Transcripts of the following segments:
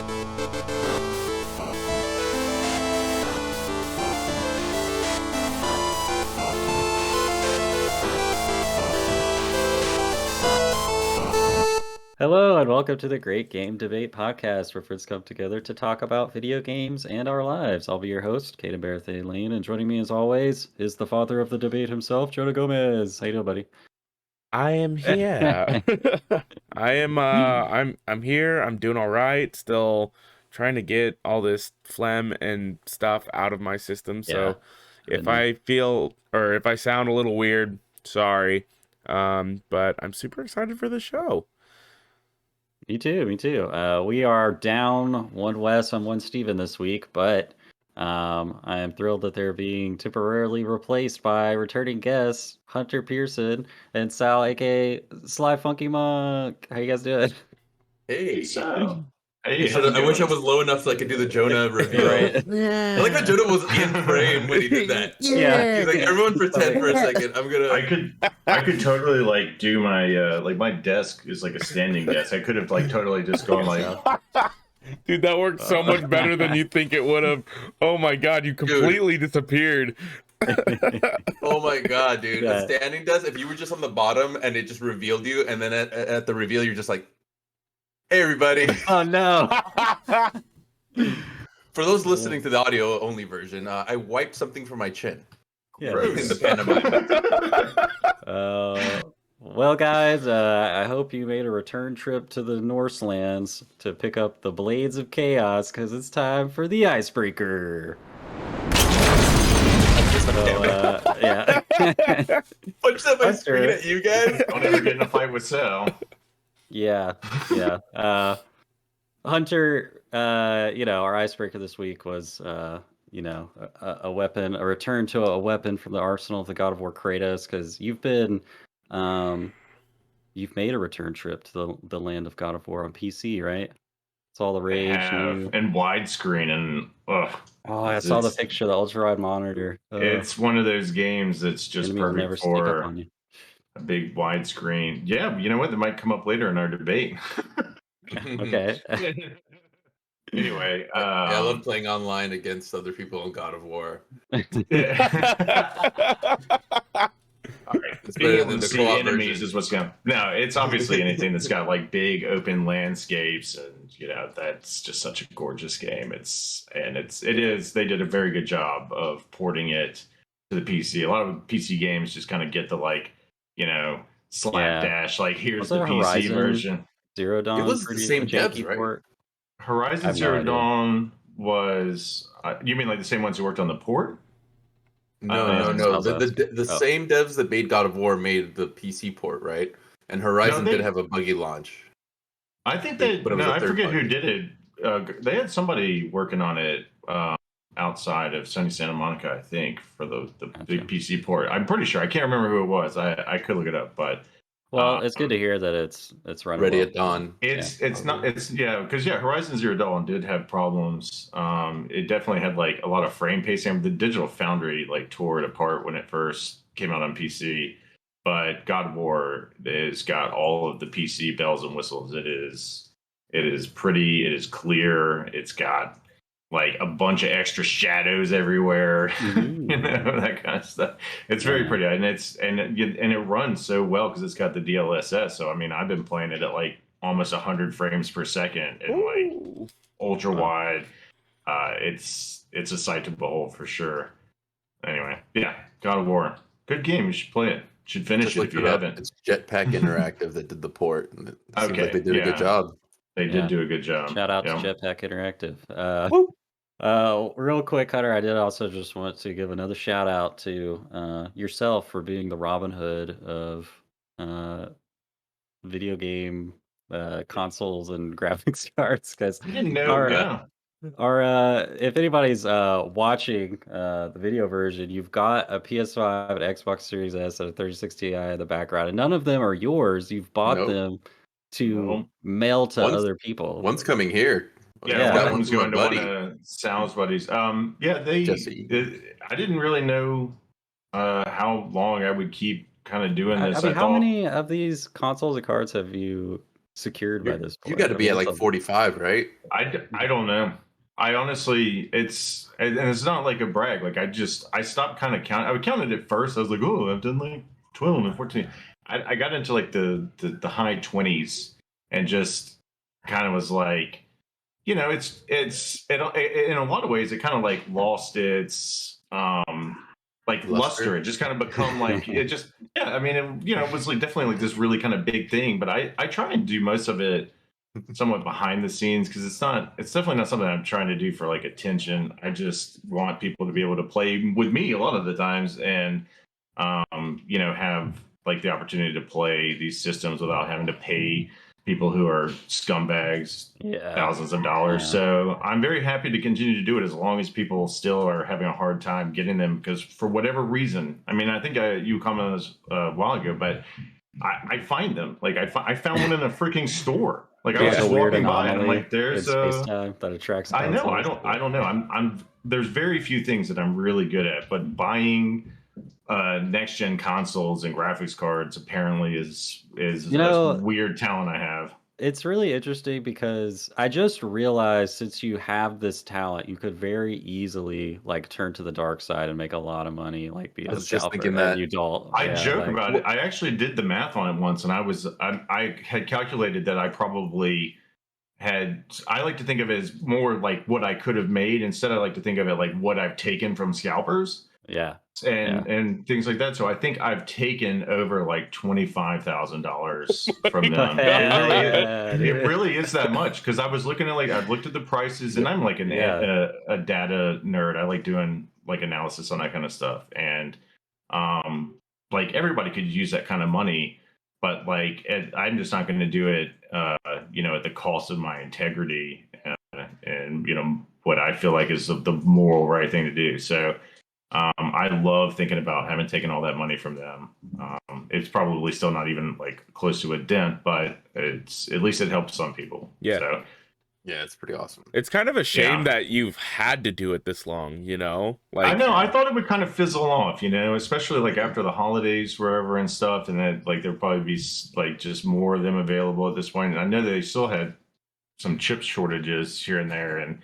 Hello, and welcome to the Great Game Debate Podcast, where friends come together to talk about video games and our lives. I'll be your host, Caden Barathea Lane, and joining me as always is the father of the debate himself, Jonah Gomez. How you doing, buddy? I am here. I'm here. I'm doing all right. Still trying to get all this phlegm and stuff out of my system. So if I feel or if I sound a little weird, sorry. But I'm super excited for the show. Me too, me too. We are down one Wes on one Steven this week, but I am thrilled that they're being temporarily replaced by returning guests, Hunter Pearson and Sal, aka Sly Funky Monk. How you guys doing? Hey, So, hey, I wish I was low enough so I could do the Jonah reveal. Right. I like that Jonah was in frame when he did that. Yeah. He's like, everyone pretend for a second. I could totally like do my like my desk is like a standing desk. I could have like totally just gone like Dude, that worked so much better than you think it would have. Oh my god, you completely disappeared. Oh my god, dude. Yeah. The standing desk, if you were just on the bottom and it just revealed you, and then at the reveal, you're just like, hey, everybody. Oh no. For those listening to the audio only version, I wiped something from my chin. Yeah. In the pantomime. Well, guys, I hope you made a return trip to the Norselands to pick up the Blades of Chaos, because it's time for the Icebreaker. Yeah. Punch that my screen at you guys. don't ever get in a fight with Sal. Yeah. Hunter, our Icebreaker this week was, a weapon, a return to a weapon from the arsenal of the God of War Kratos, because you've made a return trip to the land of God of War on PC, right? It's all the rage. And widescreen and I saw the picture, the ultra-wide monitor. It's one of those games that's just perfect for a big widescreen. Yeah, you know what? That might come up later in our debate. Okay. Anyway, I love playing online against other people in God of War. All right. It's Being better able than to the see co-op enemies version. is what's going. No, it's obviously anything that's got like big open landscapes, and that's just such a gorgeous game. It is. They did a very good job of porting it to the PC. A lot of PC games just kind of get the slapdash. Like here's the PC version. Zero Dawn. It was the same devs, right? Port. Horizon Zero Dawn was. You mean like the same ones who worked on the port? No. The same devs that made God of War made the PC port, right? And Horizon did have a buggy launch. I think I forget who did it. They had somebody working on it outside of Sony Santa Monica, I think, for the big PC port. I'm pretty sure. I can't remember who it was. I could look it up, but. Well, it's good to hear that it's running ready well. at dawn. Horizon Zero Dawn did have problems. It definitely had like a lot of frame pacing. The Digital Foundry like tore it apart when it first came out on PC, but God of War has got all of the PC bells and whistles. It is pretty. It is clear. It's got like a bunch of extra shadows everywhere, that kind of stuff. It's very pretty, and it runs so well because it's got the DLSS. So I mean, I've been playing it at like almost 100 frames per second and like ultra wide. It's a sight to behold for sure. Anyway, yeah, God of War, good game. You should play it. Should finish it if you haven't. It's Jetpack Interactive that did the port. It seems like they did a good job. They did do a good job. Shout out to Jetpack Interactive. Real quick, Hunter, I did also just want to give another shout out to yourself for being the Robin Hood of video game consoles and graphics cards. Because I didn't know. if anybody's watching the video version, you've got a PS5, an Xbox Series S, and a 3060 Ti in the background, and none of them are yours. You've bought them to mail to other people. One's coming here. Yeah, that one's going to one of Sal's buddies. I didn't really know how long I would keep kind of doing this. I mean, how many of these consoles and cards have you secured by this You point. got to be at like 45, right? I don't know. I honestly, it's not like a brag. Like I stopped kind of counting. I counted at first. I was like, oh, I've done like 12 and 14. I got into like the high 20s and just kind of was like, you know, it's in a lot of ways it kind of like lost its like luster. It just kind of become like it just I mean it was like definitely like this really kind of big thing. But I try and do most of it somewhat behind the scenes because it's definitely not something I'm trying to do for like attention. I just want people to be able to play with me a lot of the times and have like the opportunity to play these systems without having to pay people who are scumbags thousands of dollars. So I'm very happy to continue to do it as long as people still are having a hard time getting them because for whatever reason, I mean, I think you commented on this a while ago, but I find them like I found one in a freaking store. Like I was just walking by and I'm like, there's space-time that attracts consoles. I don't know. I'm there's very few things that I'm really good at, but buying next gen consoles and graphics cards apparently is a weird talent I have. It's really interesting because I just realized since you have this talent, you could very easily like turn to the dark side and make a lot of money, like be a scalper as you adult. I joke about it. I actually did the math on it once, and I had calculated that I probably I like to think of it as more like what I could have made instead. I like to think of it like what I've taken from scalpers. Yeah. And things like that. So I think I've taken over like $25,000 from them. It really is that much because I was looking at I've looked at the prices and I'm like a data nerd. I like doing like analysis on that kind of stuff. And like everybody could use that kind of money, but like I'm just not going to do it at the cost of my integrity and what I feel like is the moral right thing to do. So I love thinking about having taken all that money from them. It's probably still not even like close to a dent, but it's at least it helps some people. Yeah. So, yeah, it's pretty awesome. It's kind of a shame that you've had to do it this long, Like I know. I thought it would kind of fizzle off, especially like after the holidays, wherever and stuff, and then like there'd probably be like just more of them available at this point. And I know they still had some chip shortages here and there, and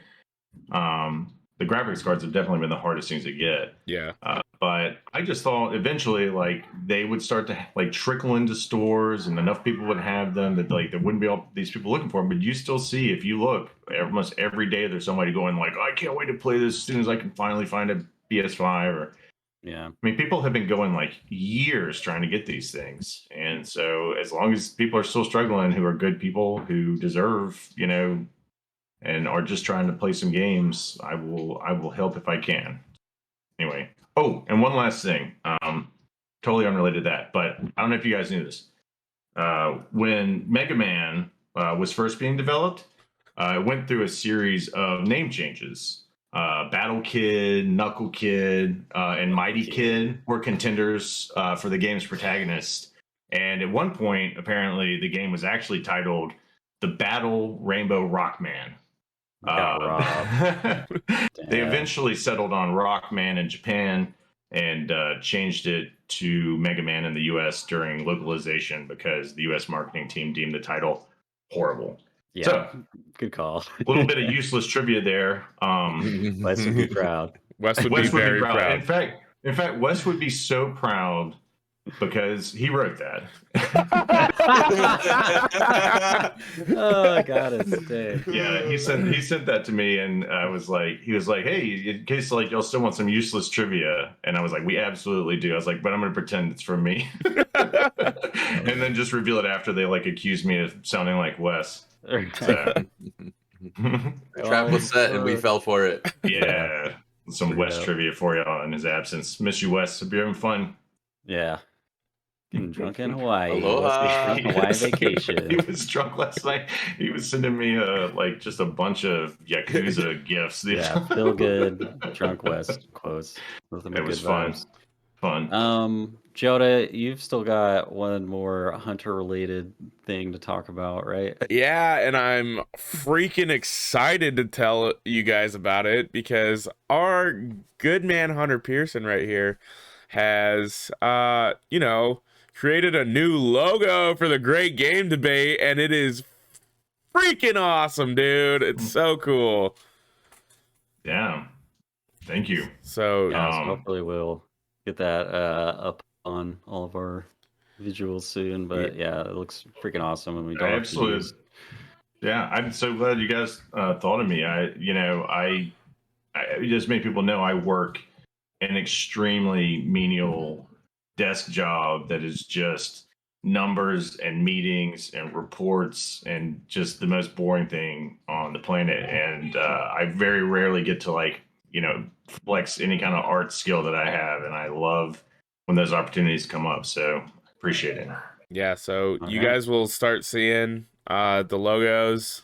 the graphics cards have definitely been the hardest things to get. Yeah. But I just thought eventually like they would start to like trickle into stores and enough people would have them that like there wouldn't be all these people looking for them. But you still see, if you look, almost every day there's somebody going like, I can't wait to play this as soon as I can finally find a PS5 or yeah. I mean, people have been going like years trying to get these things. And so as long as people are still struggling, who are good people who deserve, and are just trying to play some games, I will help if I can. Anyway. Oh, and one last thing. Totally unrelated to that, but I don't know if you guys knew this. When Mega Man was first being developed, it went through a series of name changes. Battle Kid, Knuckle Kid, and Mighty Kid were contenders for the game's protagonist. And at one point, apparently, the game was actually titled The Battle Rainbow Rockman. They eventually settled on Rockman in Japan and changed it to Mega Man in the US during localization because the US marketing team deemed the title horrible. Yeah, so, good call. A little bit of useless trivia there. Wes would be proud. Wes would be very proud. In fact, Wes would be so proud because he wrote that. Oh God, it's dead. Yeah, he sent that to me, and I was like, he was like, hey, in case like y'all still want some useless trivia, and I was like, we absolutely do. I was like, but I'm gonna pretend it's from me, and then just reveal it after they like accuse me of sounding like Wes. So. The trap was set, and we fell for it. Yeah, some Wes trivia for y'all in his absence. Miss you, Wes. Hope you're having fun. Yeah. Getting drunk in Hawaii. Aloha. Hawaii vacation. He was drunk last night. He was sending me like just a bunch of Yakuza gifts. Yeah, feel good. Drunk West quotes. It was fun. Fun. Joda, you've still got one more Hunter related thing to talk about, right? Yeah, and I'm freaking excited to tell you guys about it because our good man Hunter Pearson right here has created a new logo for the Great Game Debate, and it is freaking awesome, dude. It's so cool. Yeah. Thank you. So, so hopefully we'll get that up on all of our visuals soon. But yeah, it looks freaking awesome, and we don't have to use. Yeah, I'm so glad you guys thought of me. I just make people know I work an extremely menial desk job that is just numbers and meetings and reports and just the most boring thing on the planet. And I very rarely get to flex any kind of art skill that I have. And I love when those opportunities come up. So appreciate it. Yeah, so you guys will start seeing the logos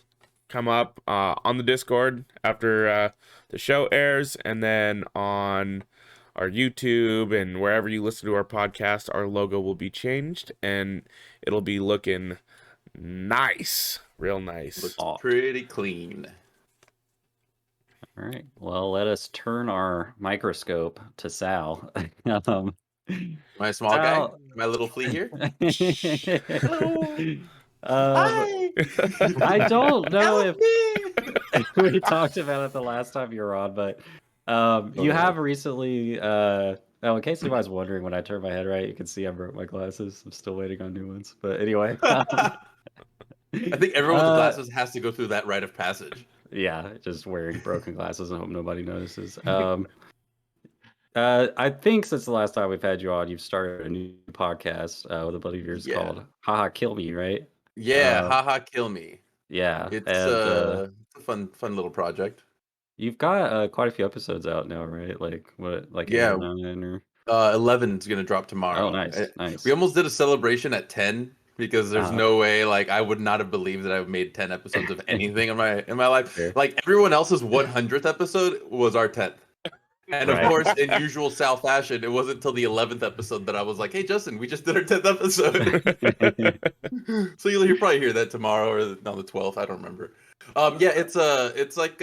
come up on the Discord after the show airs, and then on our YouTube and wherever you listen to our podcast, our logo will be changed, and it'll be looking nice, real nice. Looks pretty clean. All right. Well, let us turn our microscope to Sal. My small guy, my little flea here. I don't know if we talked about it the last time you were on, but you have recently. In case anybody's wondering, when I turn my head right, you can see I broke my glasses. I'm still waiting on new ones, but anyway. I think everyone with glasses has to go through that rite of passage. Yeah, just wearing broken glasses and hope nobody notices. I think since the last time we've had you on, you've started a new podcast with a buddy of yours called Haha Kill Me, right? Yeah, Haha Kill Me. Yeah, it's a fun little project. You've got quite a few episodes out now, right? Like what, like 8 or 9 or 11 is gonna drop tomorrow. Oh, nice. We almost did a celebration at 10 because there's no way. Like I would not have believed that I've made 10 episodes of anything in my life. Fair. Like everyone else's 100th episode was our 10th. And of course, in usual Sal fashion, it wasn't until the 11th episode that I was like, "Hey, Justin, we just did our 10th episode." So you'll probably hear that tomorrow or on the 12th. I don't remember. It's like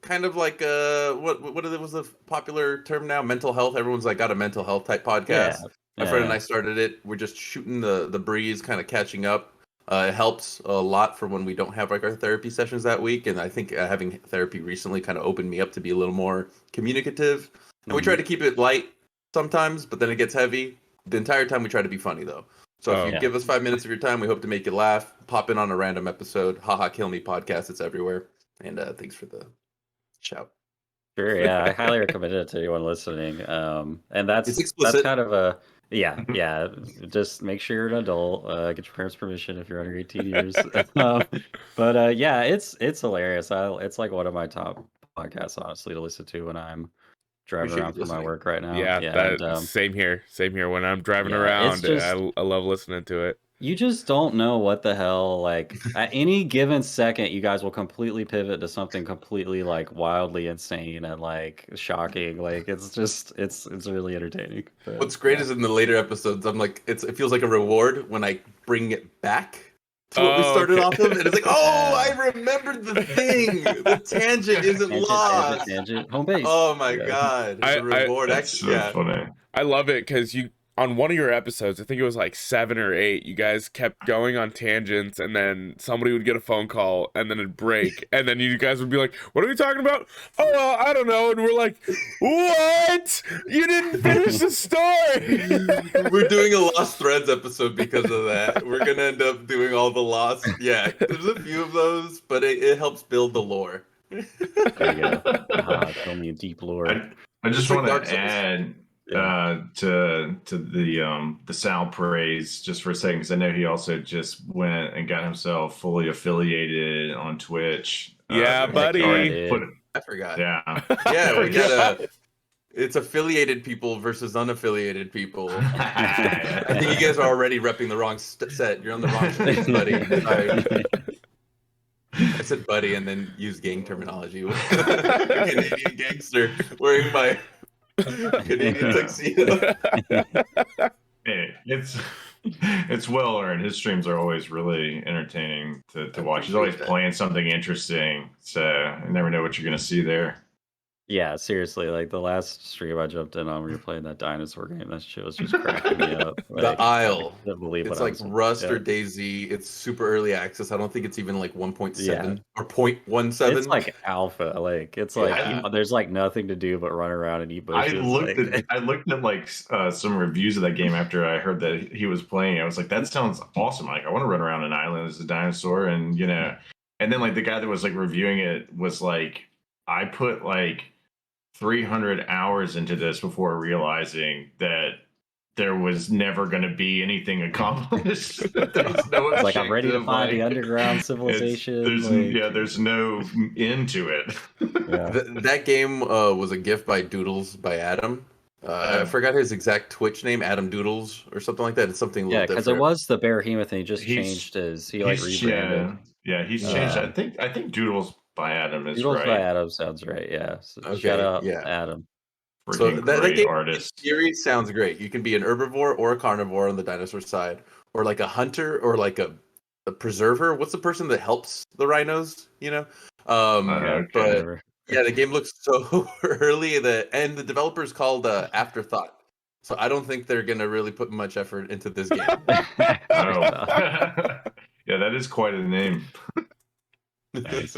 kind of like what was the popular term now? Mental health. Everyone's like got a mental health type podcast. My friend and I started it. We're just shooting the breeze, kind of catching up. It helps a lot for when we don't have like our therapy sessions that week, and I think having therapy recently kind of opened me up to be a little more communicative. And we try to keep it light sometimes, but then it gets heavy. The entire time we try to be funny though. So if you give us 5 minutes of your time, we hope to make you laugh. Pop in on a random episode. Haha Kill Me podcast. It's everywhere. And thanks for the shout. Sure, yeah, I highly recommend it to anyone listening. And that's kind of a yeah. Just make sure you're an adult. Get your parents' permission if you're under 18 years. But yeah, it's hilarious. It's like one of my top podcasts, honestly, to listen to when I'm driving around for my work right now. Yeah, same here. When I'm driving around, I love listening to it. You just don't know what the hell, like, at any given second, you guys will completely pivot to something completely, like, wildly insane and, like, shocking. Like, it's really entertaining. But, what's great is in the later episodes, I'm like, it feels like a reward when I bring it back to what we started off of. And it's like, I remembered the thing. The tangent isn't lost. Tangent. Home base. Oh, my God. It's a reward. That's so funny. I love it because on one of your episodes, I think it was like 7 or 8, you guys kept going on tangents, and then somebody would get a phone call, and then it'd break, and then you guys would be like, "What are we talking about?" "Oh, I don't know." And we're like, "What? You didn't finish the story." We're doing a Lost Threads episode because of that. We're gonna end up doing all the Lost. Yeah, there's a few of those, but it helps build the lore. There you go. Tell me deep lore. I just want to add. To the Sal praise just for a second, because I know he also just went and got himself fully affiliated on Twitch. Yeah, buddy. I forgot. We got it's affiliated people versus unaffiliated people. I think you guys are already repping the wrong set. You're on the wrong stage, buddy. I said buddy and then used gang terminology. Canadian gangster wearing my Canadian tuxedo. Hey, it's well earned. His streams are always really entertaining to watch. He's always playing something interesting, so you never know what you're going to see there. Yeah, seriously, like the last stream I jumped in on, we were playing that dinosaur game. That shit was just cracking me up. Like, The Isle. I couldn't believe It's what I like was. Rust Yeah. or DayZ. It's super early access. I don't think it's even like 1.7 Yeah. or 0.17. It's like alpha. Like it's Yeah. like there's like nothing to do but run around and eat bushes. I looked at like some reviews of that game after I heard that he was playing. I was like, that sounds awesome. Like, I want to run around an island as a dinosaur, and and then like the guy that was like reviewing it was like, I put like 300 hours into this before realizing that there was never going to be anything accomplished. There's no like I'm ready to find the underground civilization. There's no end to it. Yeah. That game was a gift by Doodles by Adam. I forgot his exact Twitch name, Adam Doodles or something like that. It's something a little because different. it was the Behemoth, and he just changed his. He like rebranded. He's changed. I think Doodles by Adam is Doodles right. by Adam sounds right. Yeah. So Okay, shout out yeah. Adam. So that game artist. series sounds great. You can be an herbivore or a carnivore on the dinosaur side, or like a hunter or like a preserver. What's the person that helps the rhinos? But yeah, the game looks so early. And the developer's called Afterthought. So I don't think they're gonna really put much effort into this game. Yeah, that is quite a name. Nice.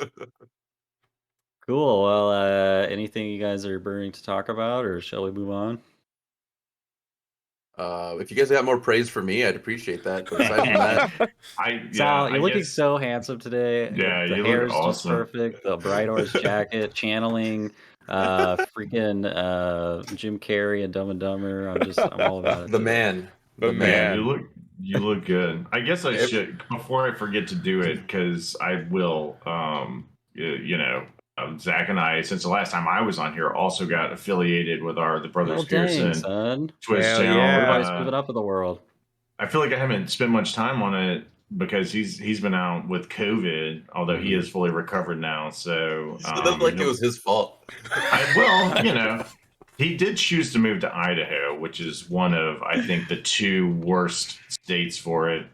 Cool. Well, anything you guys are burning to talk about, or shall we move on? If you guys got more praise for me, I'd appreciate that. But aside from that, Sal, you're looking so handsome today. Yeah, the you hair's look awesome. Just perfect. The bright orange jacket, channeling freaking Jim Carrey and Dumb and Dumber. I'm all about it. The man. You look good. I guess I should, before I forget to do it, because I will. Zach and I, since the last time I was on here, also got affiliated with the Brothers Pearson Twitch channel. Everybody's moving up in the world. I feel like I haven't spent much time on it because he's been out with COVID, although he is fully recovered now. So like it was his fault. He did choose to move to Idaho, which is one of, I think, the two worst states for it.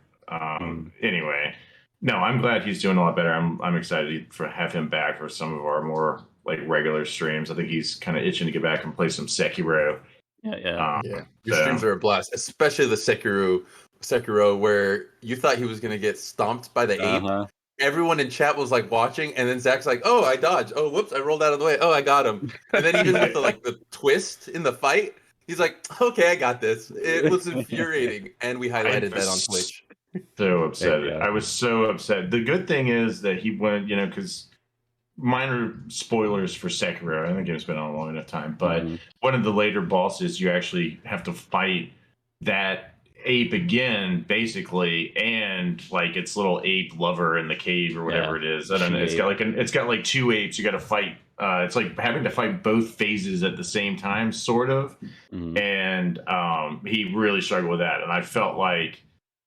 Anyway, no, I'm glad he's doing a lot better. I'm excited to have him back for some of our more like regular streams. I think he's kind of itching to get back and play some Sekiro. Yeah. Your streams are a blast, especially the Sekiro, where you thought he was gonna get stomped by the ape. Everyone in chat was like watching, and then Zach's like, "Oh, I dodged. Oh, whoops, I rolled out of the way. Oh, I got him." And then even with the twist in the fight, he's like, "Okay, I got this." It was infuriating, and we highlighted that on Twitch. So upset. I was so upset. The good thing is that he went, because minor spoilers for Sekiro. I think the game's been on a long enough time, but one of the later bosses, you actually have to fight that ape again, basically, and like its little ape lover in the cave or whatever it is. I don't know. It's got like two apes. You got to fight. It's like having to fight both phases at the same time, sort of. And he really struggled with that, and I felt like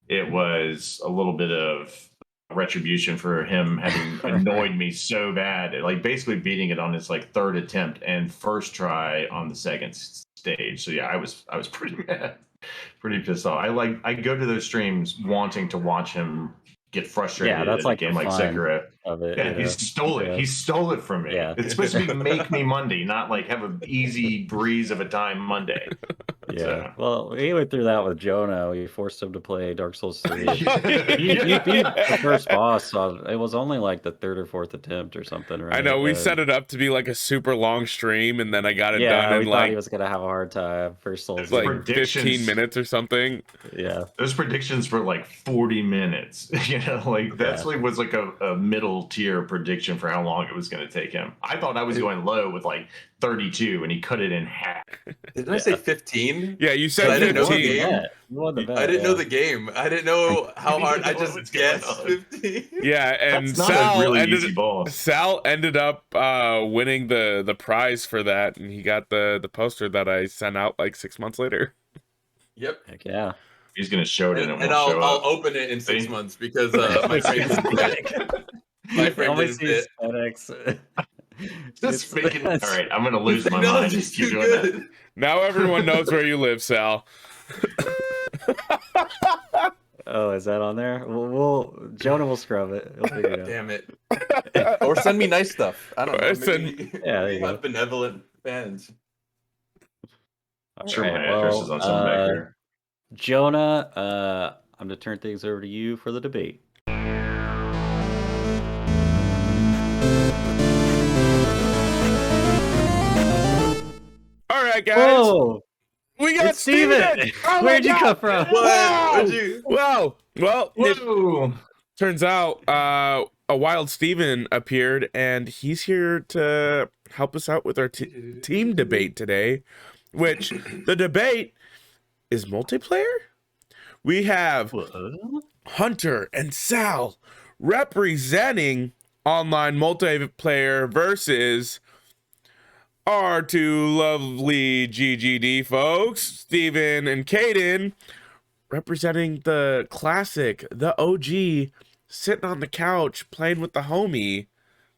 it was a little bit of retribution for him having annoyed me so bad, like basically beating it on his like third attempt and first try on the second stage. So yeah, I was pretty mad, pretty pissed off. I go to those streams wanting to watch him get frustrated. Yeah, that's like a game like Sekiro. Of it, he stole it. He stole it from me. Yeah. It's supposed to be make me Monday, not like have an easy breeze of a time Monday. Yeah. So. Well, we went through that with Jonah. We forced him to play Dark Souls 3. He beat the first boss. So it was only like the third or fourth attempt or something, right? I know we set it up to be like a super long stream, and then I got it done in like he was gonna have a hard time. First Souls like 15 minutes or something. Yeah. Those predictions for like 40 minutes. That's was like a middle tier prediction for how long it was going to take him. I thought I was going low with like 32, and he cut it in half. Didn't I say 15? Yeah, you said 15. I didn't know the game. I didn't know how hard. I just guessed 15. Yeah, and that's not a really easy boss. Sal ended up winning the prize for that, and he got the poster that I sent out like 6 months later. Yep. Heck yeah. He's gonna show it, and I'll open it in 6 months because my frame didn't fit. Just making. All right, I'm gonna lose my mind. Just keep doing that. Now everyone knows where you live, Sal. Oh, is that on there? Jonah will scrub it. He'll figure it out. Damn it. Or send me nice stuff. I don't know. Maybe there you go. have benevolent fans. I'm sure my address is on some back there. Jonah, I'm going to turn things over to you for the debate. All right, guys. Whoa! We got It's Steven! Oh Where'd you come from? What? Well, Whoa. turns out a wild Steven appeared, and he's here to help us out with our team debate today, which the debate is multiplayer. We have Hunter and Sal representing online multiplayer versus our two lovely GGD folks, Steven and Caden, representing the classic, the OG, sitting on the couch playing with the homie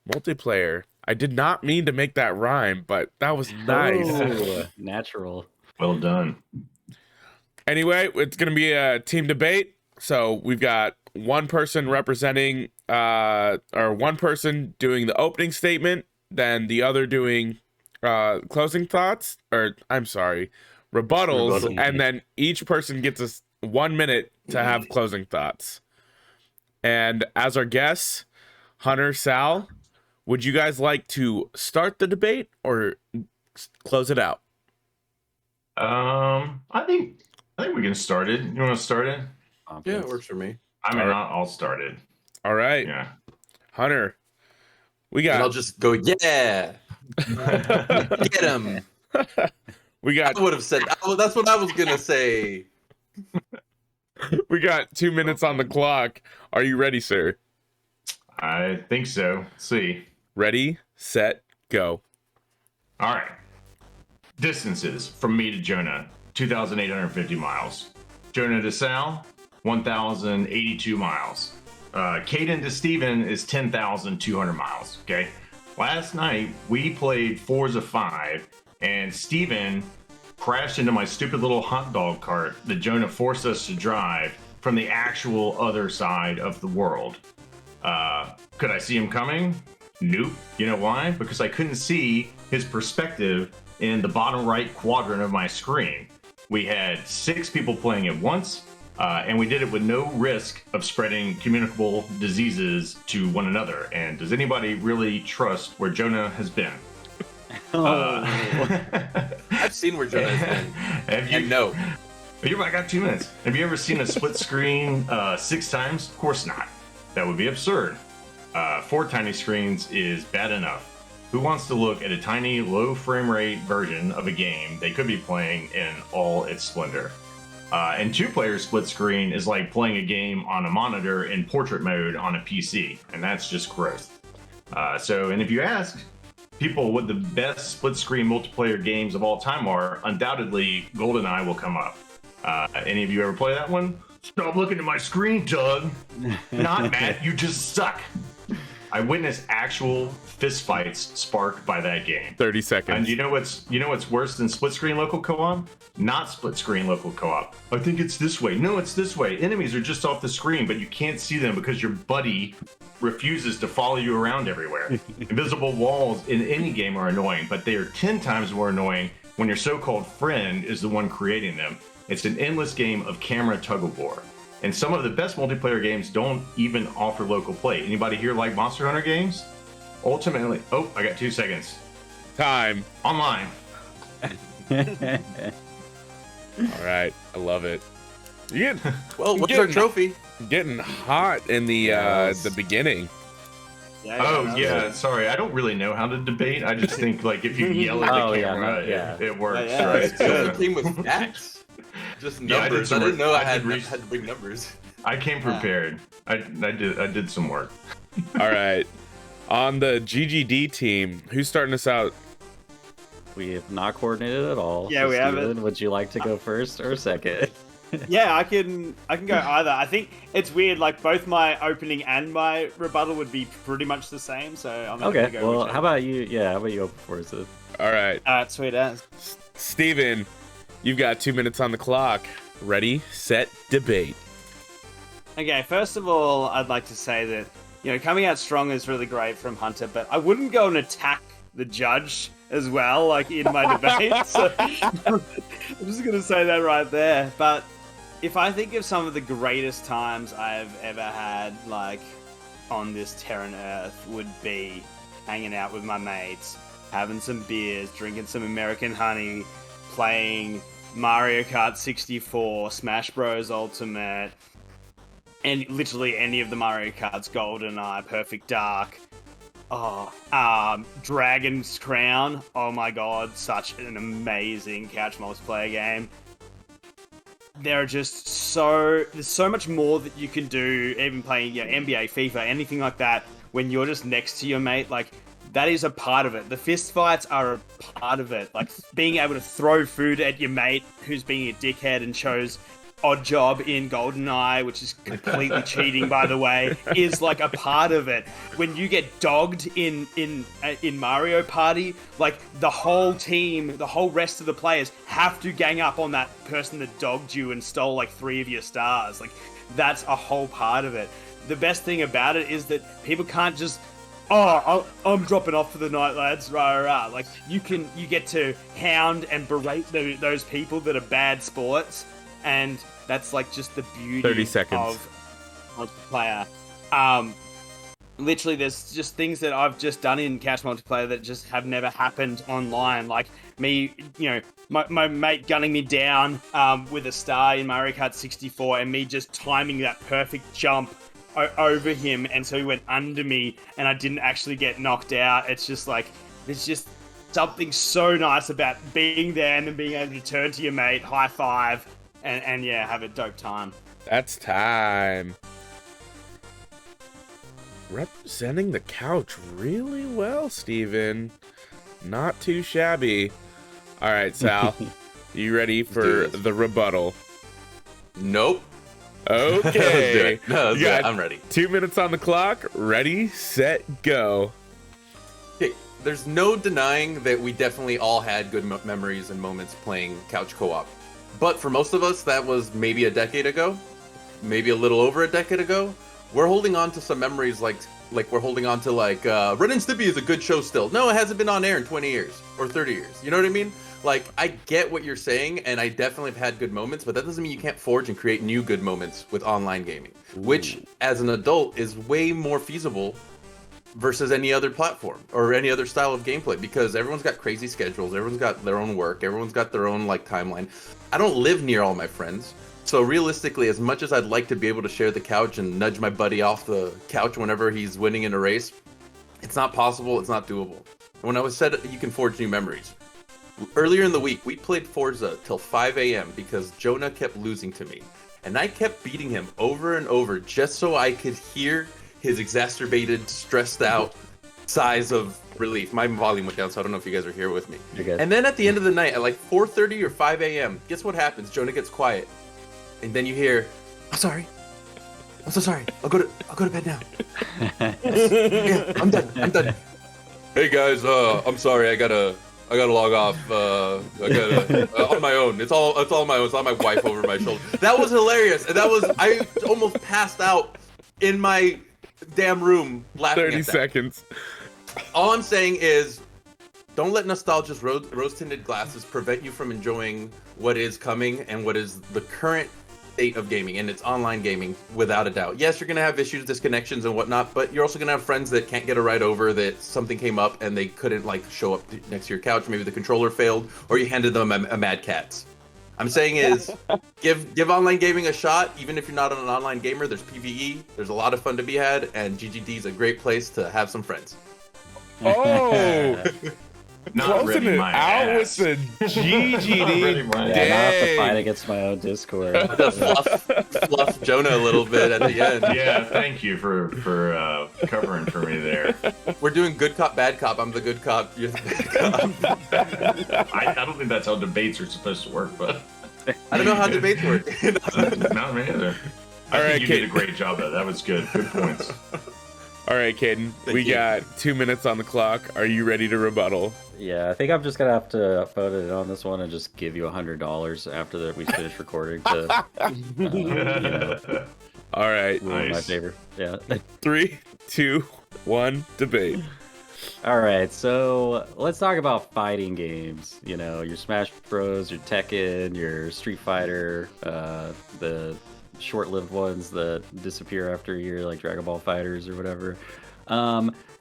multiplayer. I did not mean to make that rhyme, but that was nice. Oh, natural. Well done. Anyway, it's going to be a team debate. So we've got one person representing, or one person doing the opening statement, then the other doing closing thoughts, or I'm sorry, rebuttals, and then each person gets us 1 minute to have closing thoughts. And as our guests, Hunter, Sal, would you guys like to start the debate or close it out? I think we can start it. You want to start it? Yeah, it works for me. I mean, I'll start it. All right. Yeah. Hunter, we got. And I'll just go, yeah. Get him. We got. I would have said that's what I was gonna say. We got 2 minutes on the clock. Are you ready, sir? I think so. Let's see. Ready, set, go. All right. Distances from me to Jonah, 2,850 miles. Jonah to Sal, 1,082 miles. Caden to Steven is 10,200 miles. Okay. Last night we played Forza 5, and Steven crashed into my stupid little hot dog cart that Jonah forced us to drive from the actual other side of the world. Could I see him coming? Nope. You know why? Because I couldn't see his perspective in the bottom right quadrant of my screen. We had 6 people playing at once, and we did it with no risk of spreading communicable diseases to one another. And does anybody really trust where Jonah has been? I've seen where Jonah has been. Have you? And no. I got 2 minutes. Have you ever seen a split screen 6 times? Of course not. That would be absurd. 4 tiny screens is bad enough. Who wants to look at a tiny, low frame rate version of a game they could be playing in all its splendor? And 2-player split screen is like playing a game on a monitor in portrait mode on a PC, and that's just gross. And if you ask people what the best split screen multiplayer games of all time are, undoubtedly GoldenEye will come up. Any of you ever play that one? Stop looking at my screen, Doug. Not Matt, you just suck. I witnessed actual fistfights sparked by that game. 30 seconds. And you know what's worse than split screen local co-op? Not split screen local co-op. I think it's this way. No, it's this way. Enemies are just off the screen, but you can't see them because your buddy refuses to follow you around everywhere. Invisible walls in any game are annoying, but they are 10 times more annoying when your so-called friend is the one creating them. It's an endless game of camera tug-of-war. And some of the best multiplayer games don't even offer local play. Anybody here like Monster Hunter games? Ultimately, I got 2 seconds. Time. Online. All right, I love it. Well, what's our trophy? Getting hot in the beginning. Yeah, sorry. I don't really know how to debate. I just think like if you yell at the camera, it works, right? So the team with stats. Just numbers. I didn't know I had big numbers. I came prepared. I did some work. All right. On the GGD team, who's starting us out? We have not coordinated at all. Yeah, we haven't. Would you like to go first or second? Yeah, I can go either. I think it's weird. Like both my opening and my rebuttal would be pretty much the same. So I'm okay. Go well, how about you? Yeah, how about you open for us? All right. Sweet as. Steven, you've got 2 minutes on the clock. Ready, set, debate. Okay. First of all, I'd like to say that coming out strong is really great from Hunter, but I wouldn't go and attack the judge as well, like in my debate. So I'm just going to say that right there. But if I think of some of the greatest times I've ever had, like on this Terran Earth, would be hanging out with my mates, having some beers, drinking some American honey, playing Mario Kart 64, Smash Bros. Ultimate, and literally any of the Mario Karts, GoldenEye, Perfect Dark, Dragon's Crown. Oh my god, such an amazing couch multiplayer game. There's so much more that you can do, even playing NBA, FIFA, anything like that, when you're just next to your mate. Like, that is a part of it. The fist fights are a part of it. Like, being able to throw food at your mate who's being a dickhead and chose Odd Job in GoldenEye, which is completely cheating, by the way, is like a part of it. When you get dogged in Mario Party, like the whole team, the whole rest of the players have to gang up on that person that dogged you and stole like 3 of your stars. Like, that's a whole part of it. The best thing about it is that people can't just, I'm dropping off for the night, lads, rah, rah, rah. Like, you get to hound and berate those people that are bad sports, and that's like just the beauty 30 seconds. of multiplayer. Literally, there's just things that I've just done in couch multiplayer that just have never happened online. Like me, my mate gunning me down with a star in Mario Kart 64, and me just timing that perfect jump over him, and so he went under me, and I didn't actually get knocked out. It's just like, there's just something so nice about being there and then being able to turn to your mate, high five, and yeah, have a dope time. That's time. Representing the couch really well, Steven. Not too shabby. All right, Sal, you ready for the rebuttal? Nope. Okay. Let's do it. I'm ready. 2 minutes on the clock. Ready, set, go. Okay, there's no denying that we definitely all had good memories and moments playing couch co-op. But for most of us, that was maybe a decade ago, maybe a little over a decade ago. We're holding on to some memories like we're holding on to Ren and Stimpy is a good show still. No, it hasn't been on air in 20 years or 30 years. You know what I mean? Like, I get what you're saying, and I definitely have had good moments, but that doesn't mean you can't forge and create new good moments with online gaming, which as an adult is way more feasible versus any other platform or any other style of gameplay, because everyone's got crazy schedules, everyone's got their own work, everyone's got their own timeline. I don't live near all my friends, so realistically, as much as I'd like to be able to share the couch and nudge my buddy off the couch whenever he's winning in a race, it's not possible, it's not doable. When I was said you can forge new memories, earlier in the week we played Forza till 5 a.m. because Jonah kept losing to me, and I kept beating him over and over just so I could hear his exacerbated, stressed out sighs of relief. My volume went down, so I don't know if you guys are here with me. You're good. And then at the end of the night, at 4:30 or 5 a.m., guess what happens? Jonah gets quiet, and then you hear, "I'm sorry. I'm so sorry. I'll go to bed now. Yeah, I'm done. Hey guys, I'm sorry. I gotta log off. I gotta on my own. It's all my own. It's not my wife over my shoulder. That was hilarious. And I almost passed out in my damn room laughing. 30 at that. seconds. All I'm saying is, don't let nostalgia's rose-tinted glasses prevent you from enjoying what is coming and what is the current state of gaming, and it's online gaming, without a doubt. Yes, you're going to have issues, disconnections, and whatnot, but you're also going to have friends that can't get a ride over, that something came up and they couldn't show up next to your couch. Maybe the controller failed, or you handed them a Mad Catz. I'm saying is, give online gaming a shot, even if you're not an online gamer. There's PvE, there's a lot of fun to be had, and GGD is a great place to have some friends. Oh, Not closing ready it my out ass. with the GGD. Not ready my Yeah, now I have to Dang. fight against my own Discord. To fluff Jonah a little bit at the end. Yeah, thank you for covering for me there. We're doing good cop, bad cop. I'm the good cop. You're the bad cop. I don't think that's how debates are supposed to work, but I don't know how debates work. not me either. I All right, think you Kate. did a great job though. That was good. Good points. All right, Caden, Thank we you. got 2 minutes on the clock. Are you ready to rebuttal? Yeah, I think I'm just gonna have to vote it on this one and just give you $100 after that we finish recording. To, All right. Rule in my Nice. favor. Yeah. 3, 2, 1, debate. All right, so let's talk about fighting games. You know, your Smash Bros, your Tekken, your Street Fighter, the short-lived ones that disappear after a year, like Dragon Ball Fighters or whatever.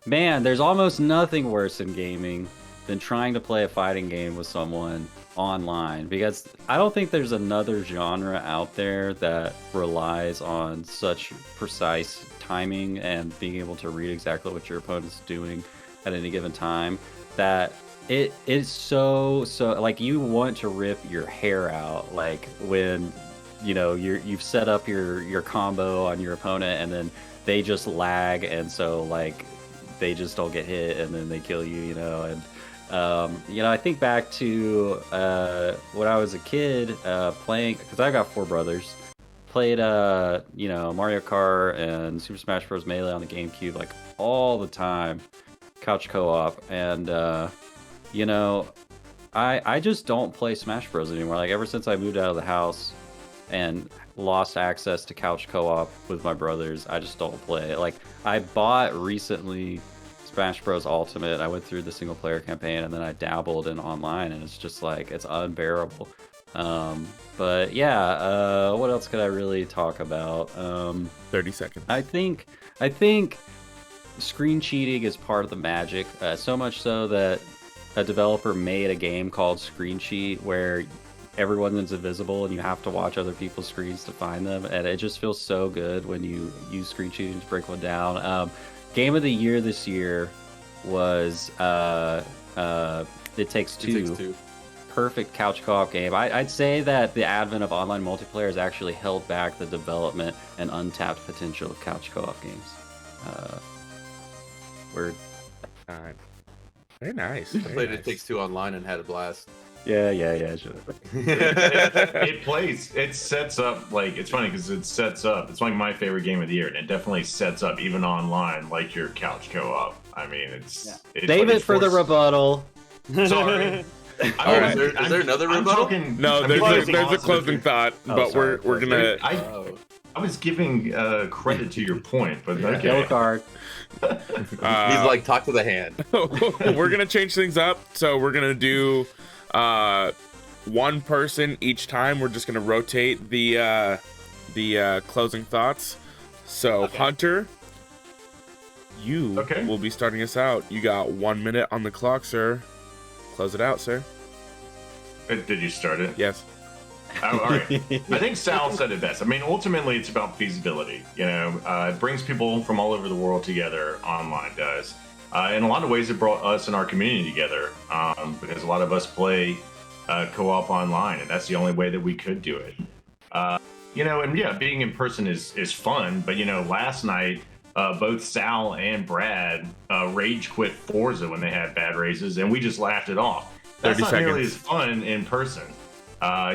Man, there's almost nothing worse in gaming than trying to play a fighting game with someone online, because I don't think there's another genre out there that relies on such precise timing and being able to read exactly what your opponent's doing at any given time, that it is so like you want to rip your hair out, like when you know you've set up your combo on your opponent and then they just lag, and so like they just don't get hit and then they kill you, you know. And you know, I think back to when I was a kid playing, because I got 4 brothers, played you know, Mario Kart and Super Smash Bros. Melee on the GameCube like all the time, couch co-op, and you know, I just don't play Smash Bros anymore. Like ever since I moved out of the house and lost access to couch co-op with my brothers, I just don't play it. Like I bought recently Smash Bros Ultimate. I went through the single player campaign and then I dabbled in online, and it's just like it's unbearable. But yeah, what else could I really talk about? 30 seconds. I think screen cheating is part of the magic, so much so that a developer made a game called Screen Cheat where everyone is invisible and you have to watch other people's screens to find them, and it just feels so good when you use screen cheating to break one down. Game of the year this year was It Takes Two. Perfect couch co-op game. I'd say that the advent of online multiplayer has actually held back the development and untapped potential of couch co-op games. Word. All right. Very nice. Played It Takes Two online and had a blast. Yeah, sure. It plays. It sets up, like, it's funny because it sets up. It's like my favorite game of the year, and it definitely sets up even online like your couch co-op. I mean, it's Save it for the rebuttal. Sorry. Oh, is there another rebuttal? No, there's a closing thought, but sorry. we're gonna. I was giving credit to your point, but okay. Yellow card. He's like, talk to the hand. We're gonna change things up, so we're gonna do one person each time. We're just gonna rotate the closing thoughts. So okay. Hunter, you will be starting us out. You got 1 minute on the clock, sir. Close it out, sir. Did you start it? Yes. Oh, all right. I think Sal said it best. I mean, ultimately, it's about feasibility. You know, it brings people from all over the world together. Online does. In a lot of ways, it brought us and our community together because a lot of us play co-op online, and that's the only way that we could do it. You know, and yeah, being in person is fun. But you know, last night, both Sal and Brad rage quit Forza when they had bad races, and we just laughed it off. That's not nearly as fun in person.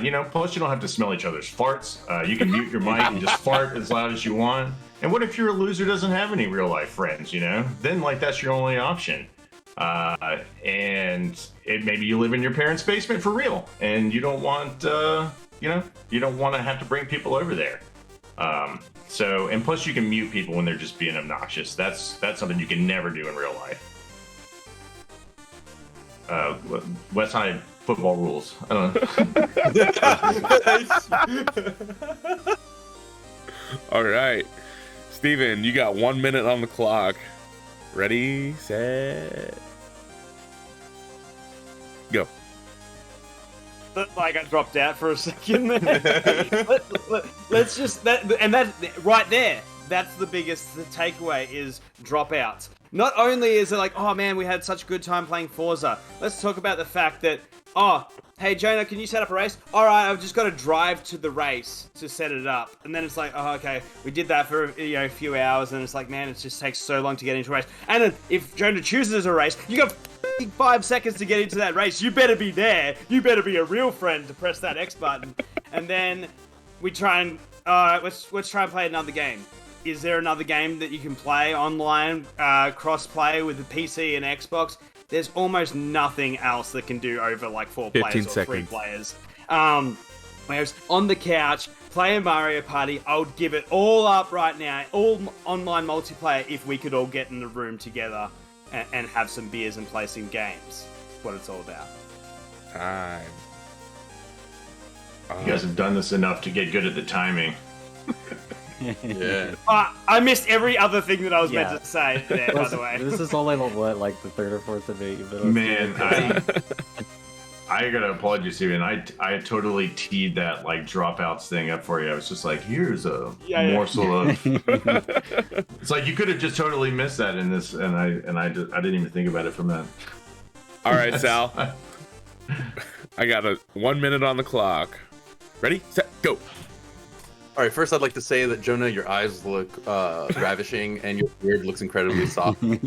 You know, plus you don't have to smell each other's farts. You can mute your mic and just fart as loud as you want. And what if you're a loser who doesn't have any real life friends, you know? Then like that's your only option. And maybe you live in your parents' basement for real, and you don't want, you know, you don't want to have to bring people over there. So, and plus you can mute people when they're just being obnoxious. That's something you can never do in real life. West Side football rules. I don't know. All right, Steven, you got 1 minute on the clock. Ready, set, go. I got dropped out for a second there. Let's just that right there. That's the biggest takeaway is dropouts. Not only is it like, oh man, we had such a good time playing Forza. Let's talk about the fact that, oh, hey Jonah, can you set up a race? All right, I've just got to drive to the race to set it up, and then it's like, oh, okay, we did that for a few hours, and it's like, man, it just takes so long to get into a race. And then if Jonah chooses a race, you got 5 seconds to get into that race. You better be there. You better be a real friend to press that X button. And then we try and let's try and play another game. Is there another game that you can play online, cross-play with the PC and Xbox? There's almost nothing else that can do over like 4 players or 3 players. Whereas on the couch, playing Mario Party, I would give it all up right now, all online multiplayer, if we could all get in the room together and have some beers and play some games. What it's all about. Time. You guys have done this enough to get good at the timing. Yeah. I missed every other thing that I was meant to say there, by the way. This is only like the third or fourth debate you've been on. Man, I gotta applaud you, Steven. I totally teed that like dropouts thing up for you. I was just like, here's a morsel of. It's like you could have just totally missed that in this, and I didn't even think about it from that. All right, Sal. I got 1 minute on the clock. Ready, set, go. All right, first I'd like to say that, Jonah, your eyes look ravishing and your beard looks incredibly soft. And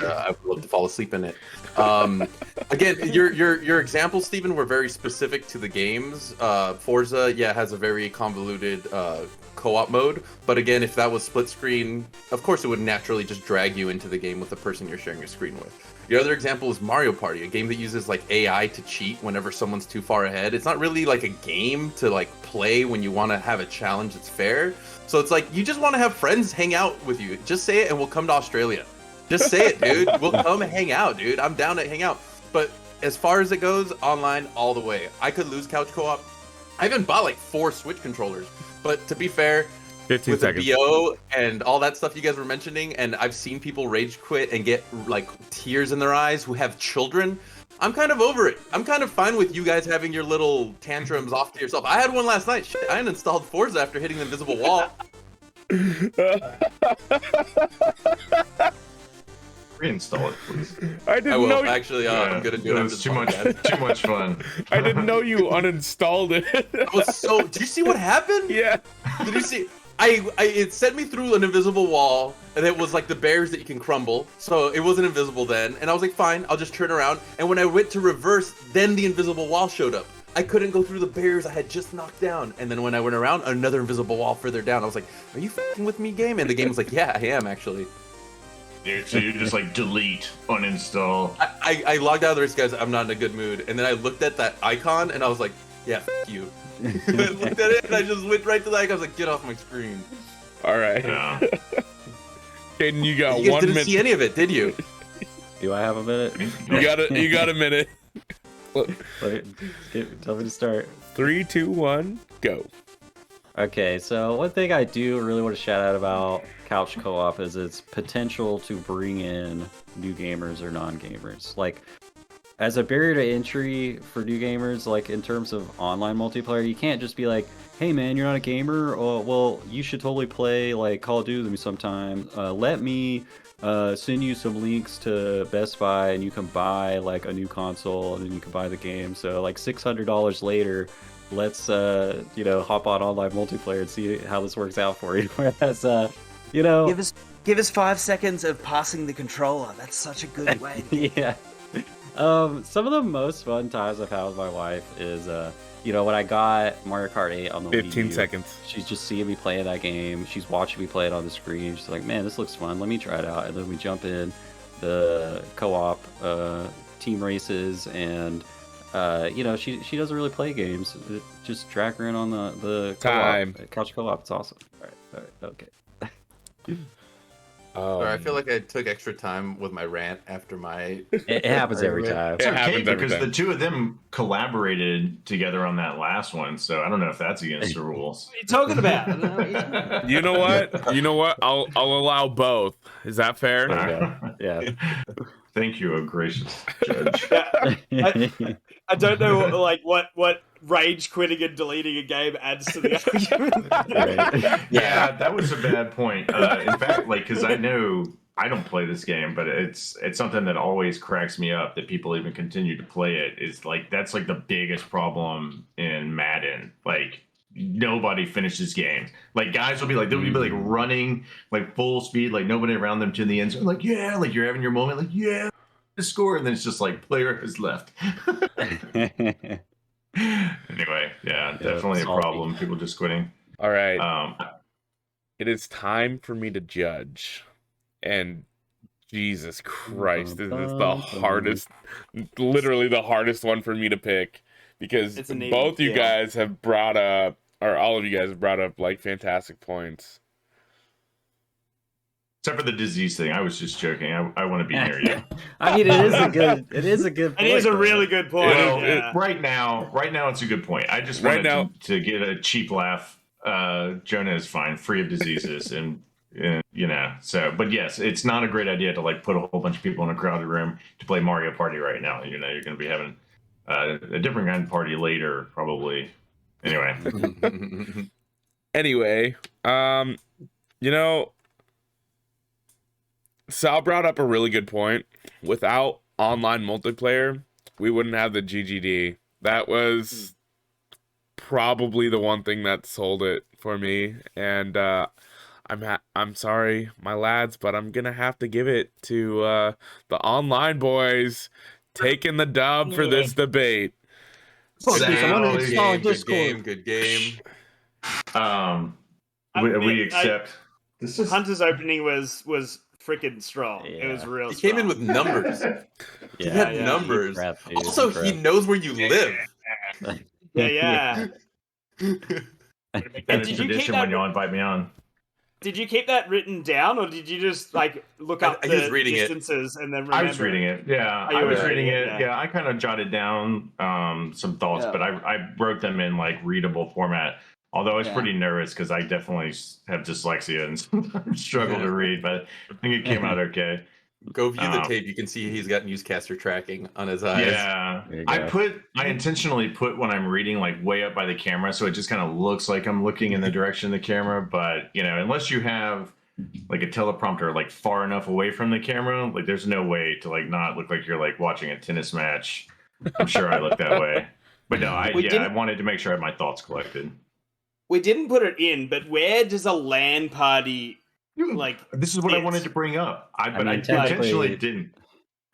I would love to fall asleep in it. Again, your examples, Stephen, were very specific to the games. Forza, has a very convoluted co-op mode. But again, if that was split screen, of course it would naturally just drag you into the game with the person you're sharing your screen with. Your other example is Mario Party, a game that uses like AI to cheat whenever someone's too far ahead. It's not really like a game to like play when you want to have a challenge that's fair. So it's like you just want to have friends hang out with you. Just say it and we'll come to Australia. Just say it, dude. We'll come and hang out, dude. I'm down to hang out. But as far as it goes, online all the way. I could lose couch co-op. I even bought like 4 Switch controllers. But to be fair, 15 with seconds. the BO and all that stuff you guys were mentioning, and I've seen people rage quit and get like tears in their eyes who have children. I'm kind of over it. I'm kind of fine with you guys having your little tantrums off to yourself. I had one last night. Shit, I uninstalled Forza after hitting the invisible wall. Reinstall it, please. I will. Actually, I'm gonna do it. It was too much fun. I didn't know you uninstalled it. I was so. Did you see what happened? Yeah. Did you see? It sent me through an invisible wall, and it was like the bears that you can crumble. So it wasn't invisible then, and I was like, fine, I'll just turn around. And when I went to reverse, then the invisible wall showed up. I couldn't go through the barriers I had just knocked down. And then when I went around, another invisible wall further down. I was like, are you f***ing with me, game? And the game was like, yeah, I am actually. Dude, so you just like delete, uninstall. I logged out of the race, guys. I'm not in a good mood. And then I looked at that icon, and I was like, yeah, f*** you. I looked at it, and I just went right to the icon. I was like, get off my screen. All right. Yeah. Caden, you got You guys 1 didn't minute. see any of it, did you? Do I have a minute? You got a minute. Tell me to start. 3, 2, 1, go. Okay, so one thing I do really want to shout out about couch co-op is its potential to bring in new gamers or non-gamers. Like, as a barrier to entry for new gamers, like in terms of online multiplayer, you can't just be like, hey man, you're not a gamer? Oh, well, you should totally play like Call of Duty with me sometime. Let me send you some links to Best Buy and you can buy like a new console and then you can buy the game. So like $600 later, let's hop on online multiplayer and see how this works out for you. Whereas Give us 5 seconds of passing the controller. That's such a good way. Yeah. Some of the most fun times I've had with my wife is when I got Mario Kart 8 on the Wii 15 U, seconds. She's just seeing me playing that game. She's watching me play it on the screen. She's like, man, this looks fun. Let me try it out. And then we jump in the co-op team races and she doesn't really play games. Just drag her in on the Time. couch co-op. It's awesome. All right, okay. Sorry, I feel like I took extra time with my rant after my. It happens every time. It's It okay happens every because time. the two of them collaborated together on that last one, so I don't know if that's against the rules. What are you talking about? You know what? I'll allow both. Is that fair? Yeah. Thank you, a gracious judge. I don't know like what rage quitting and deleting a game adds to the argument. Right. Yeah, that was a bad point. In fact, because I know I don't play this game, but it's something that always cracks me up that people even continue to play it. Is that's like the biggest problem in Madden. Like nobody finishes games. Like guys will be like they'll be like running like full speed, like nobody around them to the end zone. Like yeah, like you're having your moment. Like yeah, the score, and then it's just like player has left. Anyway, yeah, definitely a problem. People just quitting. All right. It is time for me to judge. And Jesus Christ, this is the hardest, literally the hardest one for me to pick. Because It's an both you easy, guys have brought up or all of you guys brought up like fantastic points. Except for the disease thing. I was just joking. I want to be near you. I mean, it is a good point. It is a really good point. Well, yeah. right now it's a good point. I just Right wanted to get a cheap laugh. Jonah is fine, free of diseases, and you know. So, but yes, it's not a great idea to like put a whole bunch of people in a crowded room to play Mario Party right now. You know, you're going to be having a different kind of party later, probably. Anyway. Anyway, you know, Sal brought up a really good point. Without online multiplayer, we wouldn't have the GGD. That was probably the one thing that sold it for me. And I'm sorry, my lads, but I'm gonna have to give it to the online boys taking the dub for this debate. Good game. We accept. This is Hunter's opening was freaking strong. Yeah. It was real. He came in with numbers. He had numbers. Also, he knows where you live. Yeah. And did you keep that when y'all invite me on? Did you keep that written down, or did you just like look up the distances and then remember? I was reading it. Yeah, I was reading it. Yeah, I kind of jotted down some thoughts, but I wrote them in like readable format. Although I was pretty nervous because I definitely have dyslexia and sometimes struggle to read, but I think it came out okay. Go view the tape. You can see he's got newscaster tracking on his eyes. Yeah, I intentionally put when I'm reading like way up by the camera, so it just kind of looks like I'm looking in the direction of the camera. But you know, unless you have like a teleprompter like far enough away from the camera, like there's no way to like not look like you're like watching a tennis match. I'm sure I look that way, but no, I wanted to make sure I had my thoughts collected. We didn't put it in, but where does a LAN party like? This is what I wanted to bring up. I intentionally didn't.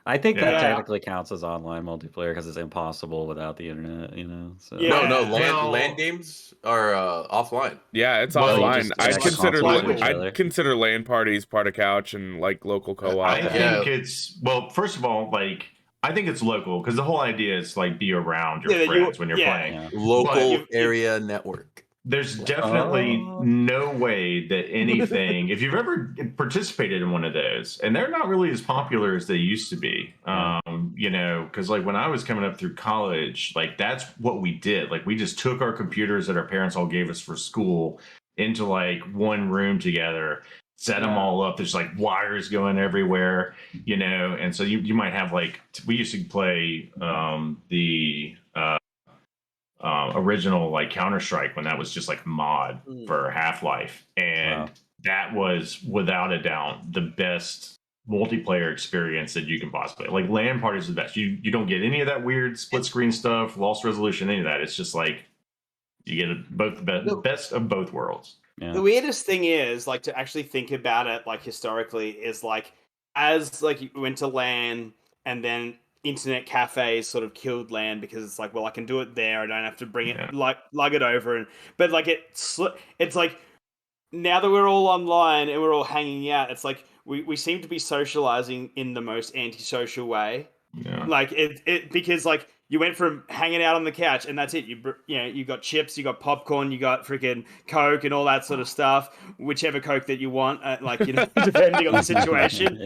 I think that technically counts as online multiplayer because it's impossible without the internet, you know. So. No, LAN games are offline. Yeah, it's offline. I'd consider LAN parties part of couch and like local co-op. I think it's first of all, like I think it's local because the whole idea is like be around your friends when you're playing. Yeah. Local area network. There's definitely no way that anything, if you've ever participated in one of those, and they're not really as popular as they used to be, you know, because like when I was coming up through college, like that's what we did. Like we just took our computers that our parents all gave us for school into like one room together, set them all up. There's like wires going everywhere, you know, and so you might have like, we used to play the original like Counter-Strike when that was just like mod for Half-Life, and that was without a doubt the best multiplayer experience that you can possibly. Like LAN parties are the best. You don't get any of that weird split screen stuff, lost resolution, any of that. It's just like you get the best of both worlds. Yeah. The weirdest thing is like to actually think about it like historically is like as like you went to LAN and then internet cafes sort of killed LAN because it's like, well, I can do it there. I don't have to bring it, like lug it over. But like it's like now that we're all online and we're all hanging out, it's like we seem to be socializing in the most antisocial way. Yeah. Like it because like you went from hanging out on the couch and that's it. You got chips, you got popcorn, you got freaking Coke and all that sort of stuff. Whichever Coke that you want, like you know, depending on the situation.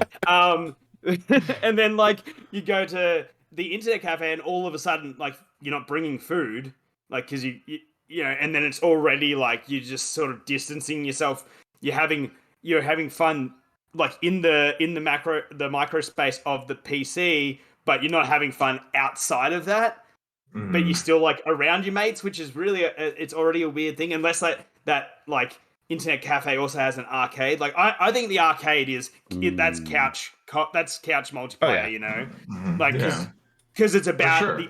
And then like you go to the internet cafe and all of a sudden like you're not bringing food like because you know, and then it's already like you're just sort of distancing yourself. You're having fun like in the micro space of the PC, but you're not having fun outside of that. But you're still like around your mates, which is really it's already a weird thing unless that like internet cafe also has an arcade. Like I think the arcade is that's couch multiplayer, you know, like because it's about the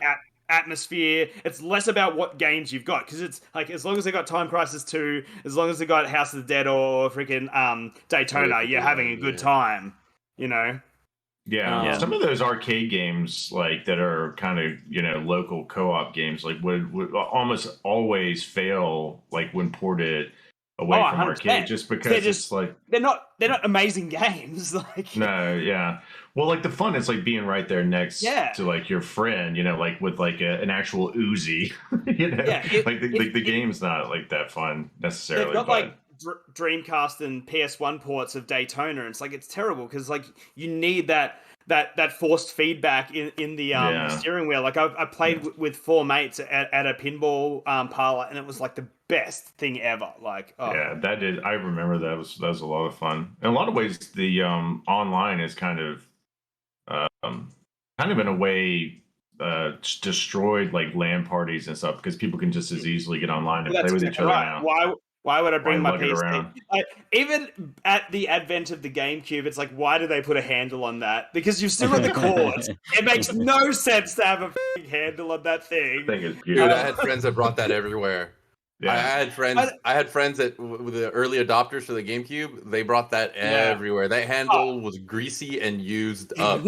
atmosphere. It's less about what games you've got because it's like as long as they got Time Crisis 2, as long as they got House of the Dead or freaking Daytona, you're having a good time, you know. Yeah, some of those arcade games like that are kind of, you know, local co-op games like would almost always fail like when ported away from 100%. arcade, just because They're it's just- like They're not amazing games. Like no, yeah. Well, like the fun is like being right there next Yeah. to like your friend, you know, like with like an actual Uzi, you know, Yeah, like the game's not like that fun necessarily. They've got but like Dreamcast and PS1 ports of Daytona, and it's like it's terrible because like you need that forced feedback in the Yeah. steering wheel. Like I played with 4 mates at a pinball parlor, and it was like the best thing ever. Like yeah, I remember that was a lot of fun. In a lot of ways, the online is kind of in a way destroyed like LAN parties and stuff because people can just as easily get online and play with each other now. Why would I bring my lug it PC? around? Like, even at the advent of the GameCube, it's like, why do they put a handle on that? Because you've still got the cords. It makes no sense to have a f***ing handle on that thing. I think it's Dude, beautiful. I had friends that brought that everywhere. Yeah. I had friends that with the early adopters for the GameCube. They brought that everywhere. That handle was greasy and used up.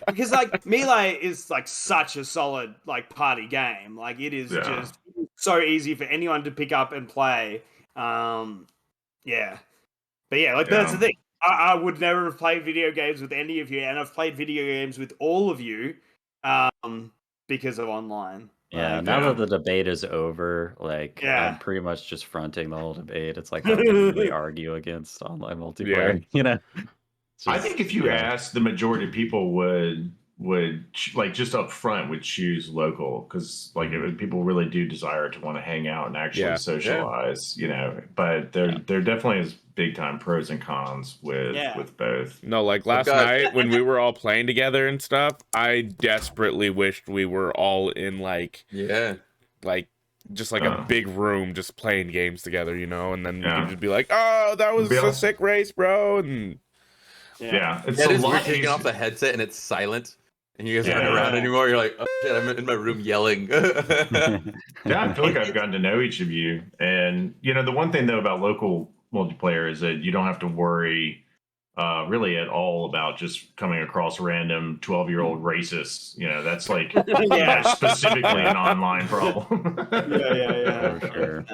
Because like Melee is like such a solid like party game. Like it is just so easy for anyone to pick up and play. But yeah, like that's the thing. I would never have played video games with any of you, and I've played video games with all of you because of online. Yeah, now that the debate is over, like I'm pretty much just fronting the whole debate. It's like how can you really argue against online multiplayer? You know, I think if you ask, the majority of people would like just up front would choose local because like people really do desire to want to hang out and actually socialize, you know. But there definitely is big time pros and cons with both. No, like last night when we were all playing together and stuff, I desperately wished we were all in like just like a big room just playing games together, you know, and then we could just be like, oh, that was a sick race, bro, and it's a lot taking off the headset and it's silent. And you guys aren't around anymore. You're like, oh shit, I'm in my room yelling. I feel like I've gotten to know each of you. And, you know, the one thing, though, about local multiplayer is that you don't have to worry really at all about just coming across random 12-year-old racists. You know, that's like specifically an online problem. For sure.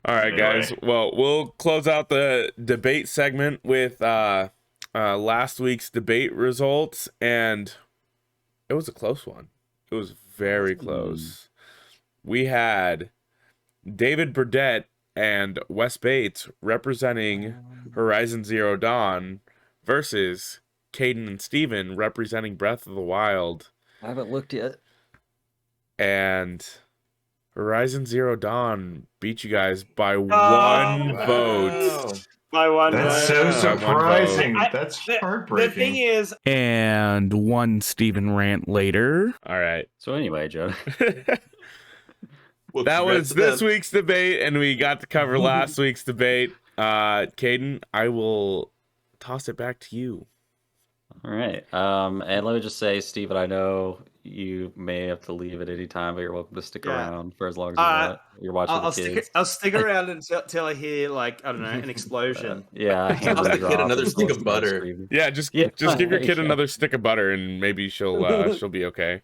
All right, guys. Well, we'll close out the debate segment with last week's debate results, and it was a close one. It was very close. We had David Burdett and Wes Bates representing Horizon Zero Dawn versus Caden and Steven representing Breath of the Wild. I haven't looked yet. And Horizon Zero Dawn beat you guys by one vote. By one vote. That's so surprising. That's heartbreaking. The thing is, and one Steven rant later. All right. So anyway, Joe. That was this week's debate, and we got to cover last week's debate. Caden, I will toss it back to you. All right. And let me just say, Steven, I know you may have to leave at any time, but you're welcome to stick around for as long as you want. You're watching the kids. I'll stick around until I hear, like, I don't know, an explosion. I'll stick kid another stick of butter. Yeah, just give your kid another stick of butter, and maybe she'll be okay.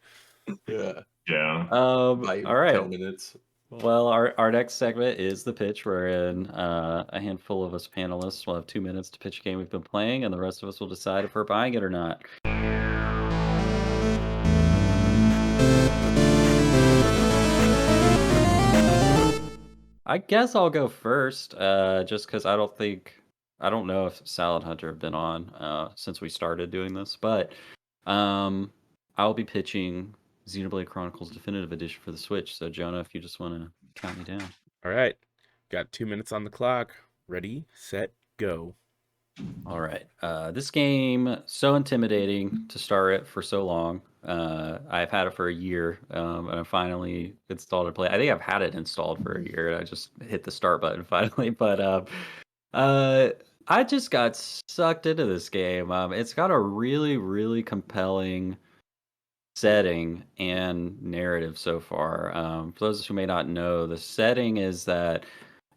Yeah. All right. 10 minutes. Well, our next segment is the pitch, wherein a handful of us panelists will have 2 minutes to pitch a game we've been playing, and the rest of us will decide if we're buying it or not. I guess I'll go first, just because I don't know if Sal and Hunter have been on since we started doing this, but I'll be pitching Xenoblade Chronicles Definitive Edition for the Switch. So, Jonah, if you just want to count me down. All right. Got 2 minutes on the clock. Ready, set, go. All right. This game, so intimidating to start it for so long. I've had it for a year, and I finally installed it. I think I've had it installed for a year, and I just hit the start button finally. But I just got sucked into this game. It's got a really, really compelling setting and narrative so far. For those who may not know, the setting is that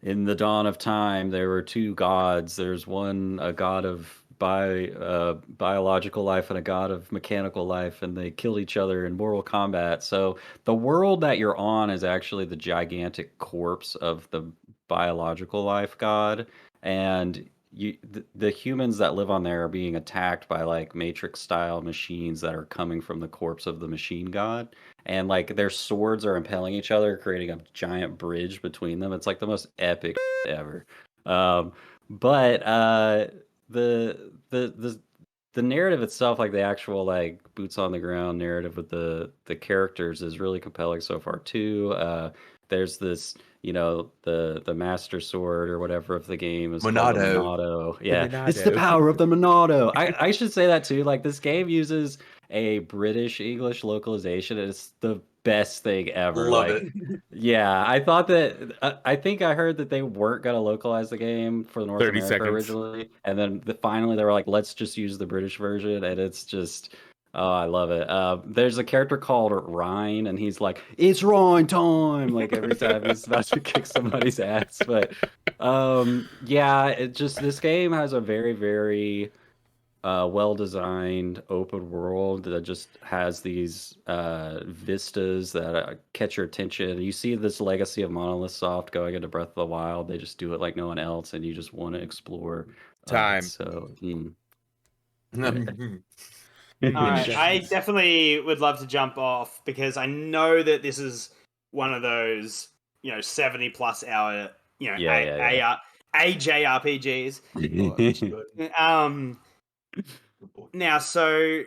in the dawn of time, there were two gods. There's one, a god of biological life and a god of mechanical life, and they killed each other in mortal combat. So the world that you're on is actually the gigantic corpse of the biological life god, and the humans that live on there are being attacked by like Matrix style machines that are coming from the corpse of the machine god, and like their swords are impelling each other, creating a giant bridge between them. It's like the most epic ever. Um, but the narrative itself, like the actual like boots on the ground narrative with the characters, is really compelling so far too. There's this, the master sword or whatever of the game is called the Monado. Monado. Yeah, it's the power of the Monado. I should say that too. Like this game uses a British English localization, and it's the best thing ever. Love Like, it. yeah, I thought that I think I heard that they weren't gonna localize the game for North 30 America seconds. originally, and then finally they were like, let's just use the British version, and it's just. Oh, I love it. There's a character called Ryan, and he's like, "It's Ryan time!" Like every time he's about to kick somebody's ass. But yeah, this game has a very, very well-designed open world that just has these vistas that catch your attention. You see this legacy of Monolith Soft going into Breath of the Wild. They just do it like no one else, and you just want to explore. Time. So. All right, I definitely would love to jump off because I know that this is one of those 70+ hour AJRPGs. Now, so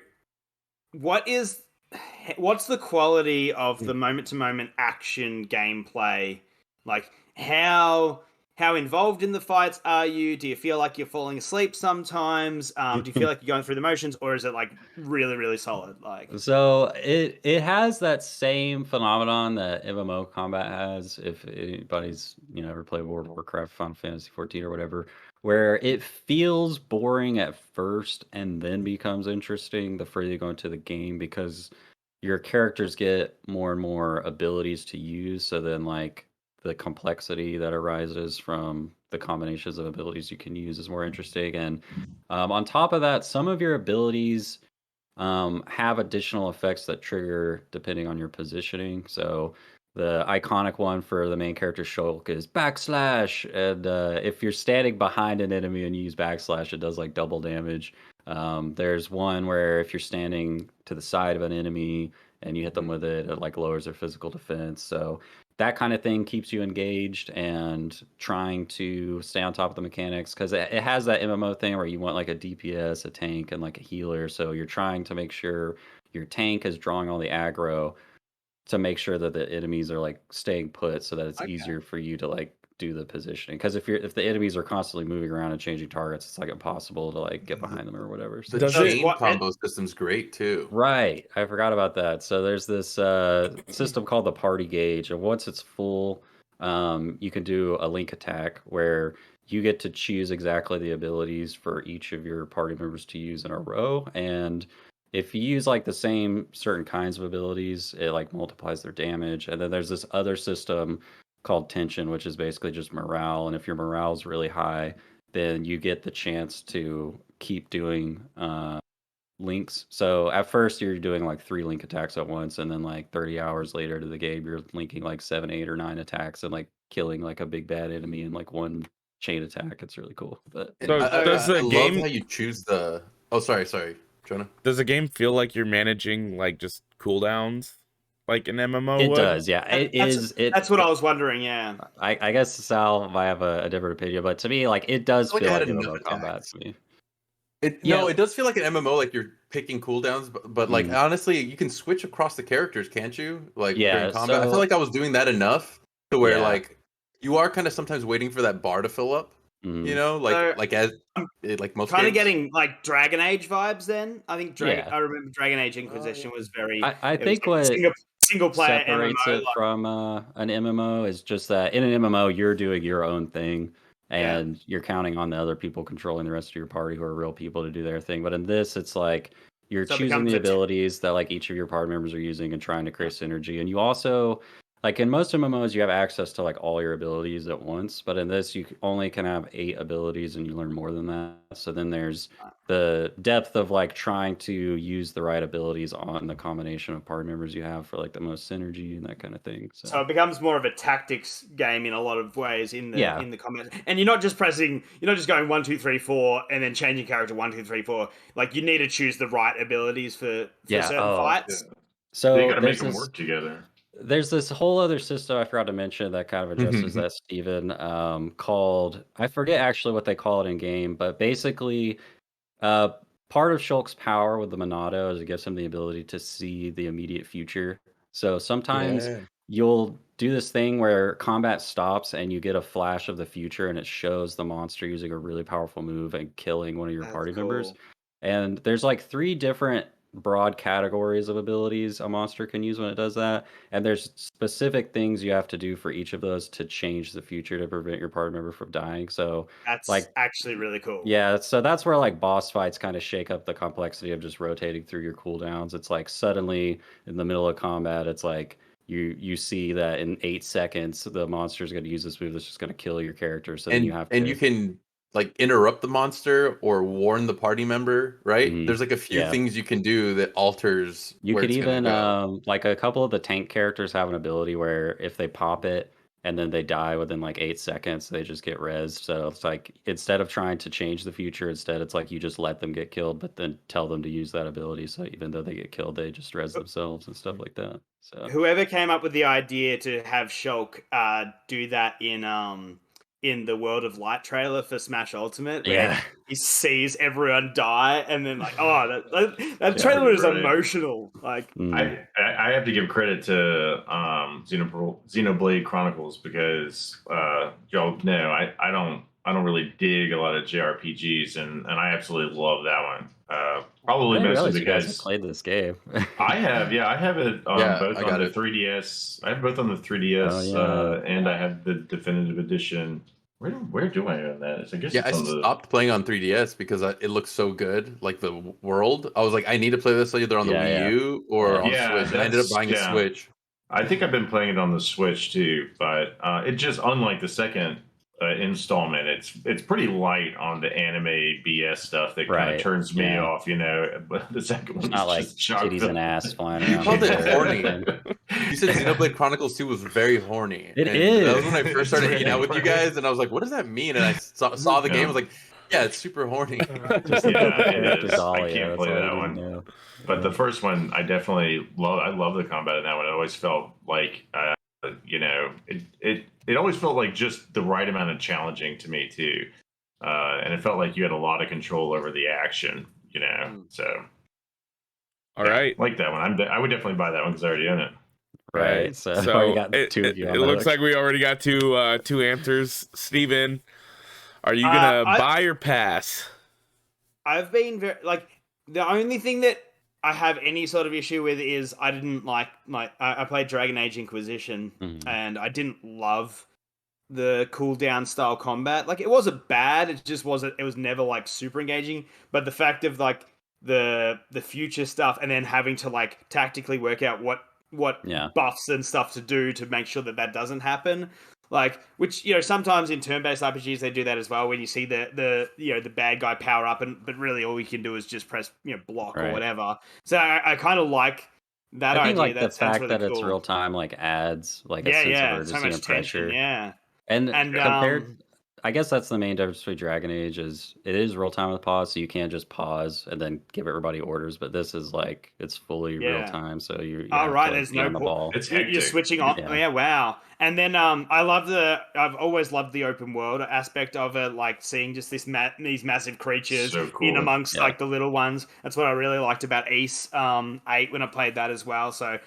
what's the quality of the moment-to-moment action gameplay? Like, how involved in the fights are you? Do you feel like you're falling asleep sometimes? Do you feel like you're going through the motions, or is it like really, really solid? Like, so it has that same phenomenon that MMO combat has. If anybody's ever played World of Warcraft, Final Fantasy 14 or whatever, where it feels boring at first and then becomes interesting the further you go into the game, because your characters get more and more abilities to use. So then like the complexity that arises from the combinations of abilities you can use is more interesting. And on top of that, some of your abilities have additional effects that trigger depending on your positioning. So the iconic one for the main character Shulk is backslash, and if you're standing behind an enemy and you use backslash, it does like double damage. There's one where if you're standing to the side of an enemy and you hit them with it, it like lowers their physical defense. So that kind of thing keeps you engaged and trying to stay on top of the mechanics, because it has that MMO thing where you want like a DPS, a tank, and like a healer. So you're trying to make sure your tank is drawing all the aggro to make sure that the enemies are like staying put, so that it's easier for you to like do the positioning. Because if the enemies are constantly moving around and changing targets, it's like impossible to like get behind them or whatever. So The chain combo system's great too. Right, I forgot about that. So there's this system called the party gauge, and once it's full, you can do a link attack where you get to choose exactly the abilities for each of your party members to use in a row. And if you use like the same certain kinds of abilities, it like multiplies their damage. And then there's this other system called tension, which is basically just morale. And if your morale is really high, then you get the chance to keep doing links. So at first you're doing like 3 link attacks at once, and then like 30 hours later to the game, you're linking like 7, 8, or 9 attacks and like killing like a big bad enemy in like one chain attack. It's really cool. But so does the game love how you choose the sorry, Jonah. Does the game feel like you're managing like just cooldowns like an MMO it would? does, yeah. That's what I was wondering. Yeah, I guess Sal might have a different opinion, but to me, like it does feel like MMO combat to me. No, it does feel like an MMO, like you're picking cooldowns, but like honestly, you can switch across the characters, can't you? Like during combat, I feel like I was doing that enough to where like you are kind of sometimes waiting for that bar to fill up. You know, like most kind games. of getting like Dragon Age vibes. Then I think I remember Dragon Age Inquisition was very. I think what single player separates MMO, it from an MMO is just that in an MMO you're doing your own thing. And you're counting on the other people controlling the rest of your party who are real people to do their thing. But in this, it's like you're choosing the abilities that like each of your party members are using and trying to create synergy. And you also like in most MMOs, you have access to like all your abilities at once, but in this, you only can have 8 abilities, and you learn more than that. So then there's the depth of like trying to use the right abilities on the combination of party members you have for like the most synergy and that kind of thing. So it becomes more of a tactics game in a lot of ways in Yeah. the combat. And you're not just going 1, 2, 3, 4 and then changing character 1, 2, 3, 4. Like you need to choose the right abilities for Yeah, certain fights. You So gotta make them work together. there's this whole other system I forgot to mention that kind of addresses that, Steven, called, I forget actually what they call it in game, but basically, part of Shulk's power with the Monado is it gives him the ability to see the immediate future. So sometimes Yeah. you'll do this thing where combat stops and you get a flash of the future, and it shows the monster using a really powerful move and killing one of your That's party cool. members. And there's like 3 different broad categories of abilities a monster can use when it does that, and there's specific things you have to do for each of those to change the future to prevent your party member from dying. So That's like, actually really cool. yeah, so that's where like boss fights kind of shake up the complexity of just rotating through your cooldowns. It's like suddenly in the middle of combat, it's like you see that in 8 seconds the monster's going to use this move that's just going to kill your character. So then you have to, and you can like interrupt the monster or warn the party member, right? Mhm. There's like a few Yeah. things you can do that alters You where could it's even gonna go. like a couple of the tank characters have an ability where if they pop it and then they die within like 8 seconds, they just get rezzed. So it's like instead of trying to change the future, instead it's like you just let them get killed, but then tell them to use that ability. So even though they get killed, they just res themselves and stuff like that. So Whoever came up with the idea to have Shulk do that in the World of Light trailer for Smash Ultimate, where yeah, he sees everyone die, and then like, oh, that Yeah, trailer is right. emotional. Like, Mm. I have to give credit to Xenoblade Chronicles because y'all know I don't really dig a lot of JRPGs, and I absolutely love that one. I Probably didn't mostly realize you guys had because played this game. I have it Yeah, both I on got the it. 3DS. I have both on the 3DS, Oh, yeah. and I have the definitive edition. Where do I own that? I guess Yeah, I it's on the. stopped playing on 3DS because it looks so good, like the world. I was like, I need to play this either on the Yeah, Wii yeah. U or Yeah. on Yeah, Switch, and I ended up that's buying a Switch. I think I've been playing it on the Switch too, but it just unlike the second installment, it's pretty light on the anime BS stuff that kind of Right. turns me Yeah. off, But the second It's one is not like just chock titties and full. ass flying around Called it everywhere and horny. everything. You said Xenoblade Chronicles 2 was very horny. It and that was is. when I first started hanging out with you Very guys, and I was like, what does that mean? And I saw the game, I was like, yeah, it's super horny. Just look up the Yeah, it character is. I Dahlia. can't That's play all that you need to one. know. But the first one, I definitely love. I love the combat in that one. It always felt like, it always felt like just the right amount of challenging to me too, and it felt like you had a lot of control over the action. So All right. like that one. I would definitely buy that one because I already own it. Right. So I already got it, 2 of you it on the looks hook. like we already got two answers. Steven, are you gonna buy or pass? I've been very like the only thing that I have any sort of issue with is I didn't like I played Dragon Age Inquisition and I didn't love the cooldown style combat. Like it wasn't bad, it just wasn't. It was never like super engaging. But the fact of like the future stuff and then having to like tactically work out what Yeah. buffs and stuff to do to make sure that doesn't happen. Like, which sometimes in turn-based RPGs they do that as well. When you see the bad guy power up, but really all you can do is just press block or Right. whatever. So I kind of like that I idea. think like the That sounds fact really that cool. it's real time like adds like a sense of urgency so much and tension. pressure. Yeah, And and compared, I guess that's the main difference between Dragon Age is it is real time with pause, so you can't just pause and then give everybody orders. But this is like it's fully real time, so you have right. to There's be on the ball. It's you're hectic. switching on. Yeah. Yeah, wow. And then I've always loved the open world aspect of it, like seeing just these massive creatures So cool. in amongst Yeah. like the little ones. That's what I really liked about Ace 8 when I played that as well. So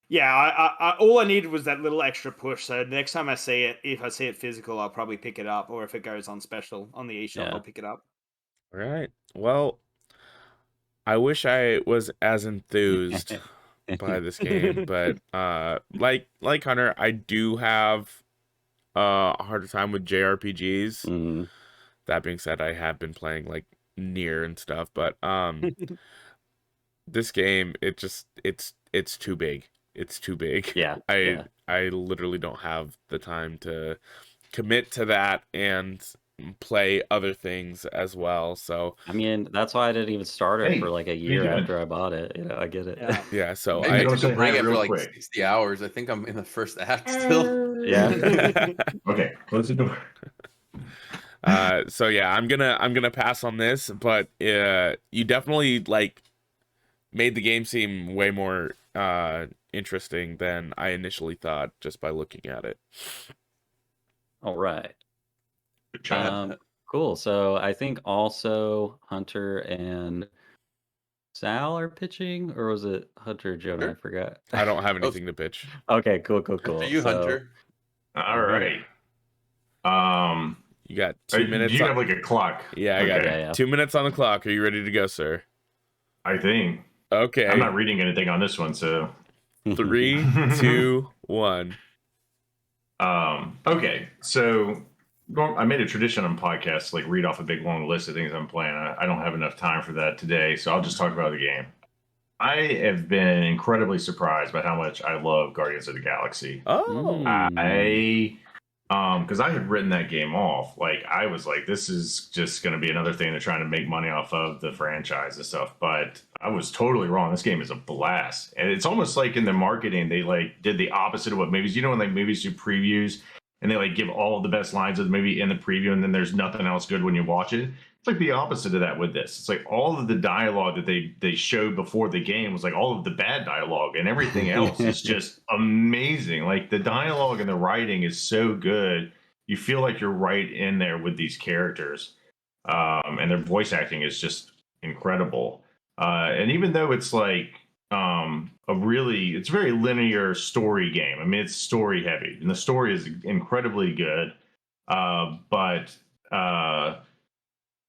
yeah, I all I needed was that little extra push. So next time I see it, if I see it physical, I'll probably pick it up, or if it goes on special on the eShop, I'll pick it up. All right. Well, I wish I was as enthused by this game, but like Hunter, I do have a harder time with JRPGs. Mm-hmm. That being said, I have been playing like Nier and stuff, but this game it's too big. it's too big. Yeah. I literally don't have the time to commit to that and play other things as well. So I mean, that's why I didn't even start it Hey, for like a how you year doing? after I bought it. I get it. Yeah. yeah, so I Go took say a break hi after real like quick. 60 hours. I think I'm in the first act still. Yeah. Okay, close the door. So yeah, I'm gonna pass on this, but you definitely like made the game seem way more interesting than I initially thought just by looking at it. All right. Good job. Cool. So I think also Hunter and Sal are pitching, or was it Hunter, Jonah? Sure. I forgot. I don't have anything to pitch. Okay, cool. For you, So, Hunter. All right. You got Do 2 minutes. you have like a clock? Yeah, I got Okay. Yeah. 2 minutes on the clock. Are you ready to go, sir? I think. Okay. I'm not reading anything on this one, so. 3, 2, 1. Okay, so I made a tradition on podcasts, like read off a big long list of things I'm playing. I don't have enough time for that today, so I'll just talk about the game. I have been incredibly surprised by how much I love Guardians of the Galaxy. Oh. Because I had written that game off. Like, I was like, this is just going to be another thing they're trying to make money off of the franchise and stuff. But I was totally wrong. This game is a blast. And it's almost like in the marketing, they like did the opposite of what movies, when like movies do previews and they like give all of the best lines of the movie in the preview and then there's nothing else good when you watch it. It's like the opposite of that with this. It's like all of the dialogue that they showed before the game was like all of the bad dialogue, and everything else is just amazing. Like the dialogue and the writing is so good. You feel like you're right in there with these characters. And their voice acting is just incredible. And even though it's like it's a very linear story game. I mean, it's story heavy and the story is incredibly good. But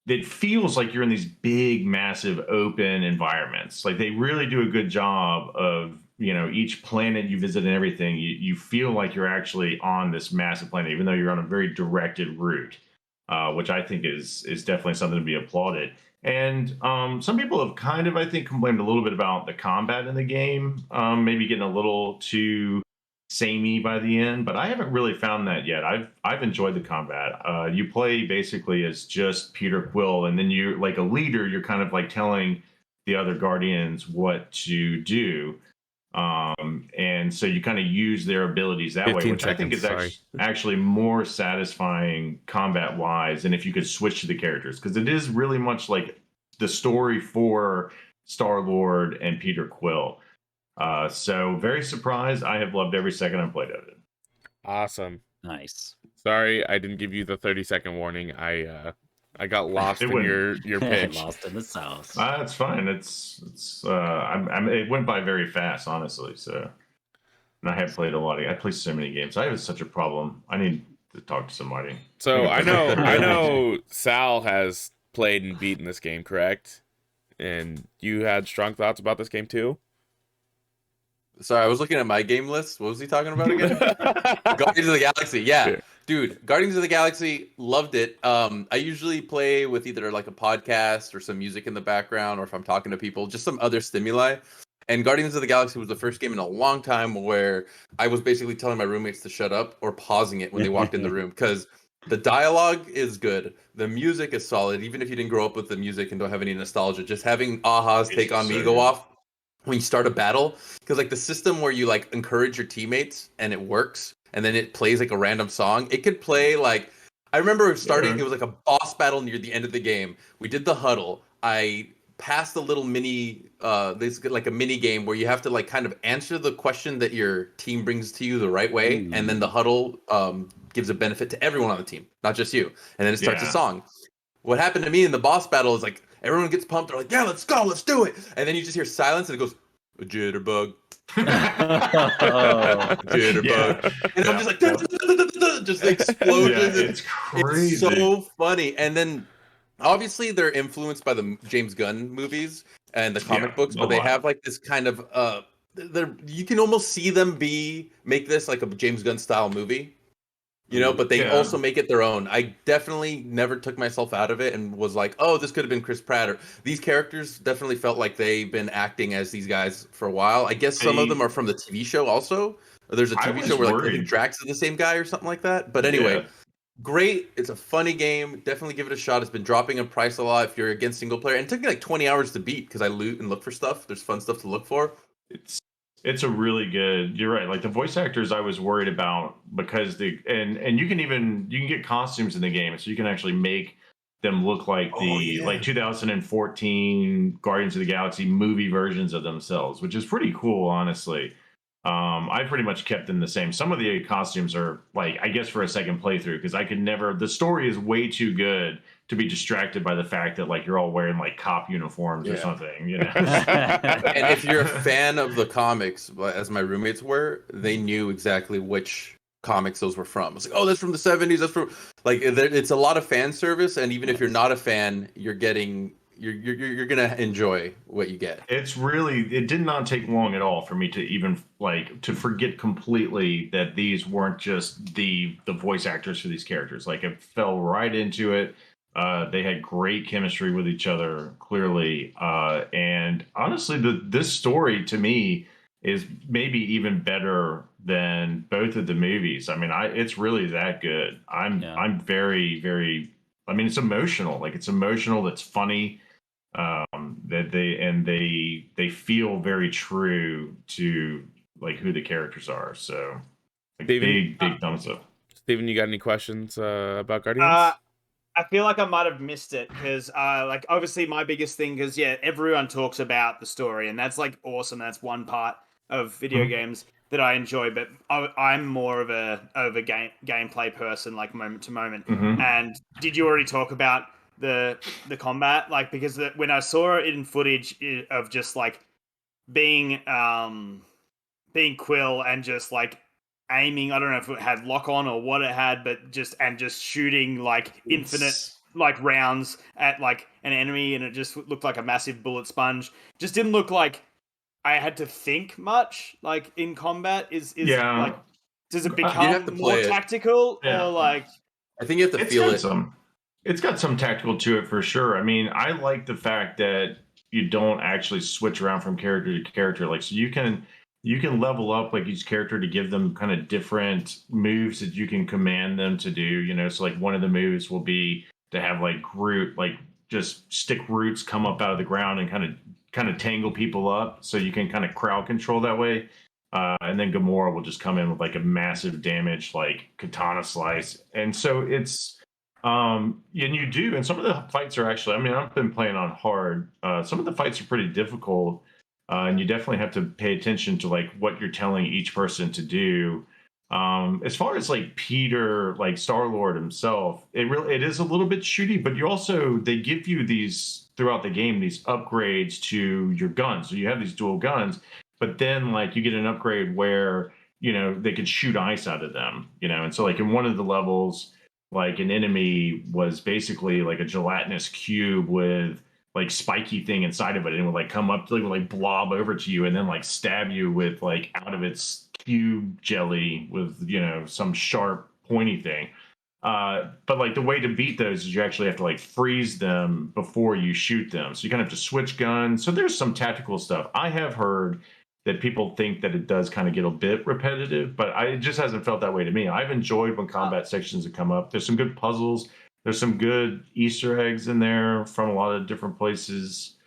it feels like you're in these big, massive, open environments. Like they really do a good job of, each planet you visit and everything. You feel like you're actually on this massive planet, even though you're on a very directed route, which I think is definitely something to be applauded. And some people have kind of, I think, complained a little bit about the combat in the game, maybe getting a little too samey by the end, but I haven't really found that yet. I've enjoyed the combat. You play basically as just Peter Quill, and then you're like a leader. You're kind of like telling the other Guardians what to do, and so you kind of use their abilities that way, which I think is actually more satisfying combat wise than if you could switch to the characters, because it is really much like the story for Star-Lord and Peter Quill. So very surprised. I have loved every second I've played of it. Awesome. Nice. Sorry, I didn't give you the 30-second warning. I got lost in your pitch. Lost in the sauce. That's fine. It went by very fast, honestly. So, and I have played a lot. I play so many games. I have such a problem. I need to talk to somebody. So I know Sal has played and beaten this game, correct? And you had strong thoughts about this game too? Sorry, I was looking at my game list. What was he talking about again? Guardians of the Galaxy. Yeah. Dude, Guardians of the Galaxy, loved it. I usually play with either like a podcast or some music in the background, or if I'm talking to people, just some other stimuli. And Guardians of the Galaxy was the first game in a long time where I was basically telling my roommates to shut up or pausing it when they walked in the room, because the dialogue is good. The music is solid. Even if you didn't grow up with the music and don't have any nostalgia, just having Aha's Take On Me go off when you start a battle, because like the system where you like encourage your teammates and it works, and then it plays like a random song. It could play like, I remember starting, it was like a boss battle near the end of the game. We did the huddle. I passed a little mini, this like a mini game where you have to like kind of answer the question that your team brings to you the right way, and then the huddle gives a benefit to everyone on the team, not just you. And then it starts a song. What happened to me in the boss battle is like everyone gets pumped. They're like, "Yeah, let's go, let's do it!" And then you just hear silence, and it goes, "A jitterbug." Jitterbug. And I'm just like, just explosions. It's crazy. It's so funny. And then obviously they're influenced by the James Gunn movies and the comic books, but they have like this kind of you can almost see them make this like a James Gunn style movie. You know, but they Yeah. also make it their own. I definitely never took myself out of it and was like, oh, this could have been Chris Pratt. Or these characters definitely felt like they've been acting as these guys for a while. I guess some of them are from the TV show also. There's a I TV show was where like I worried. think Drax is the same guy or something like that. But anyway, Yeah. great. It's a funny game. Definitely give it a shot. It's been dropping in price a lot if you're against single player. And it took me like 20 hours to beat because I loot and look for stuff. There's fun stuff to look for. It's a really good. You're right. Like the voice actors, I was worried about because and you can get costumes in the game, so you can actually make them look like like 2014 Guardians of the Galaxy movie versions of themselves, which is pretty cool, honestly. I pretty much kept them the same. Some of the costumes are like, I guess for a second playthrough, because I could never, the story is way too good to be distracted by the fact that like you're all wearing like cop uniforms or something, you know. And if you're a fan of the comics, as my roommates were, they knew exactly which comics those were from. It's like, oh, that's from the 70s. That's from like it's a lot of fan service, and even if you're not a fan, you're gonna enjoy what you get. It did not take long at all for me to even like to forget completely that these weren't just the voice actors for these characters. Like it fell right into it. They had great chemistry with each other, clearly. And honestly, this story to me is maybe even better than both of the movies. I mean, it's really that good. I'm very, very. I mean, it's emotional. Like it's emotional. It's funny. That they feel very true to like who the characters are. So, like, Steven, big thumbs up. Steven, you got any questions about Guardians? I feel like I might have missed it because, like, obviously my biggest thing is, everyone talks about the story, and that's like awesome. That's one part of video games that I enjoy, but I'm more of a gameplay person, like moment to moment. And did you already talk about the combat? Like, because when I saw it in footage of just like being Quill and just like aiming, I don't know if it had lock on or what it had, but just shooting like infinite like rounds at like an enemy, and it just looked like a massive bullet sponge. Just didn't look like I had to think much like in combat. Is like, does it become more tactical or like? I think you have to feel it. It's got some tactical to it for sure. I mean, I like the fact that you don't actually switch around from character to character. Like, so you can level up like each character to give them kind of different moves that you can command them to do. You know, so like one of the moves will be to have like Groot, like just stick roots come up out of the ground and kind of tangle people up, so you can kind of crowd control that way. And then Gamora will just come in with like a massive damage, like katana slice. And so it's, and you do, and some of the fights are actually, I mean, I've been playing on hard. Some of the fights are pretty difficult. And you definitely have to pay attention to like what you're telling each person to do. As far as like Peter, like Star-Lord himself, it is a little bit shooty, but they give you these throughout the game, these upgrades to your guns. So you have these dual guns, but then like you get an upgrade where, you know, they could shoot ice out of them, you know. And so like in one of the levels, like an enemy was basically like a gelatinous cube with like spiky thing inside of it, and it would like come up, it would like blob over to you and then like stab you with like out of its cube jelly with, you know, some sharp pointy thing. But like the way to beat those is you actually have to like freeze them before you shoot them, so you kind of have to switch guns. So there's some tactical stuff. I have heard that people think that it does kind of get a bit repetitive, but it just hasn't felt that way to me. I've enjoyed when combat sections have come up. There's some good puzzles. There's some good Easter eggs in there from a lot of different places.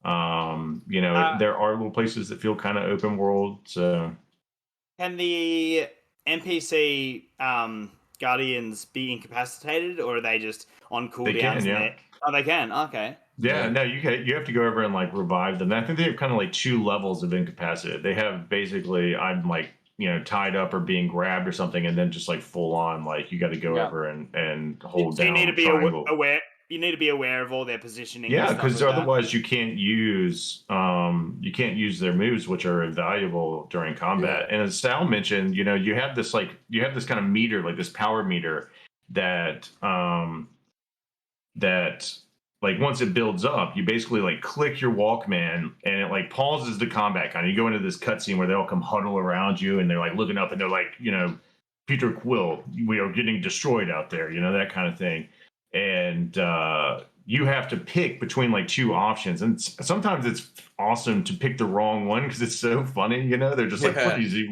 You know, there are little places that feel kind of open world. So, can the NPC Guardians be incapacitated, or are they just on cooldowns? They can, yeah. Oh, they can. Okay. Yeah, no, you have to go over and like revive them. I think they have kind of like two levels of incapacitated. They have basically, I'm like, you know, tied up or being grabbed or something, and then just like full on, like you got to go over and hold down. You need to be triangle. aware. You need to be aware of all their positioning. Yeah, because otherwise you can't use their moves, which are invaluable during combat. And as Sal mentioned, you know, you have this kind of meter, like this power meter that like once it builds up, you basically like click your Walkman and it like pauses the combat. Kind of, you go into this cutscene where they all come huddle around you and they're like looking up and they're like, you know, Peter Quill, we are getting destroyed out there, that kind of thing. And you have to pick between like two options. And sometimes it's awesome to pick the wrong one because it's so funny, They're just like,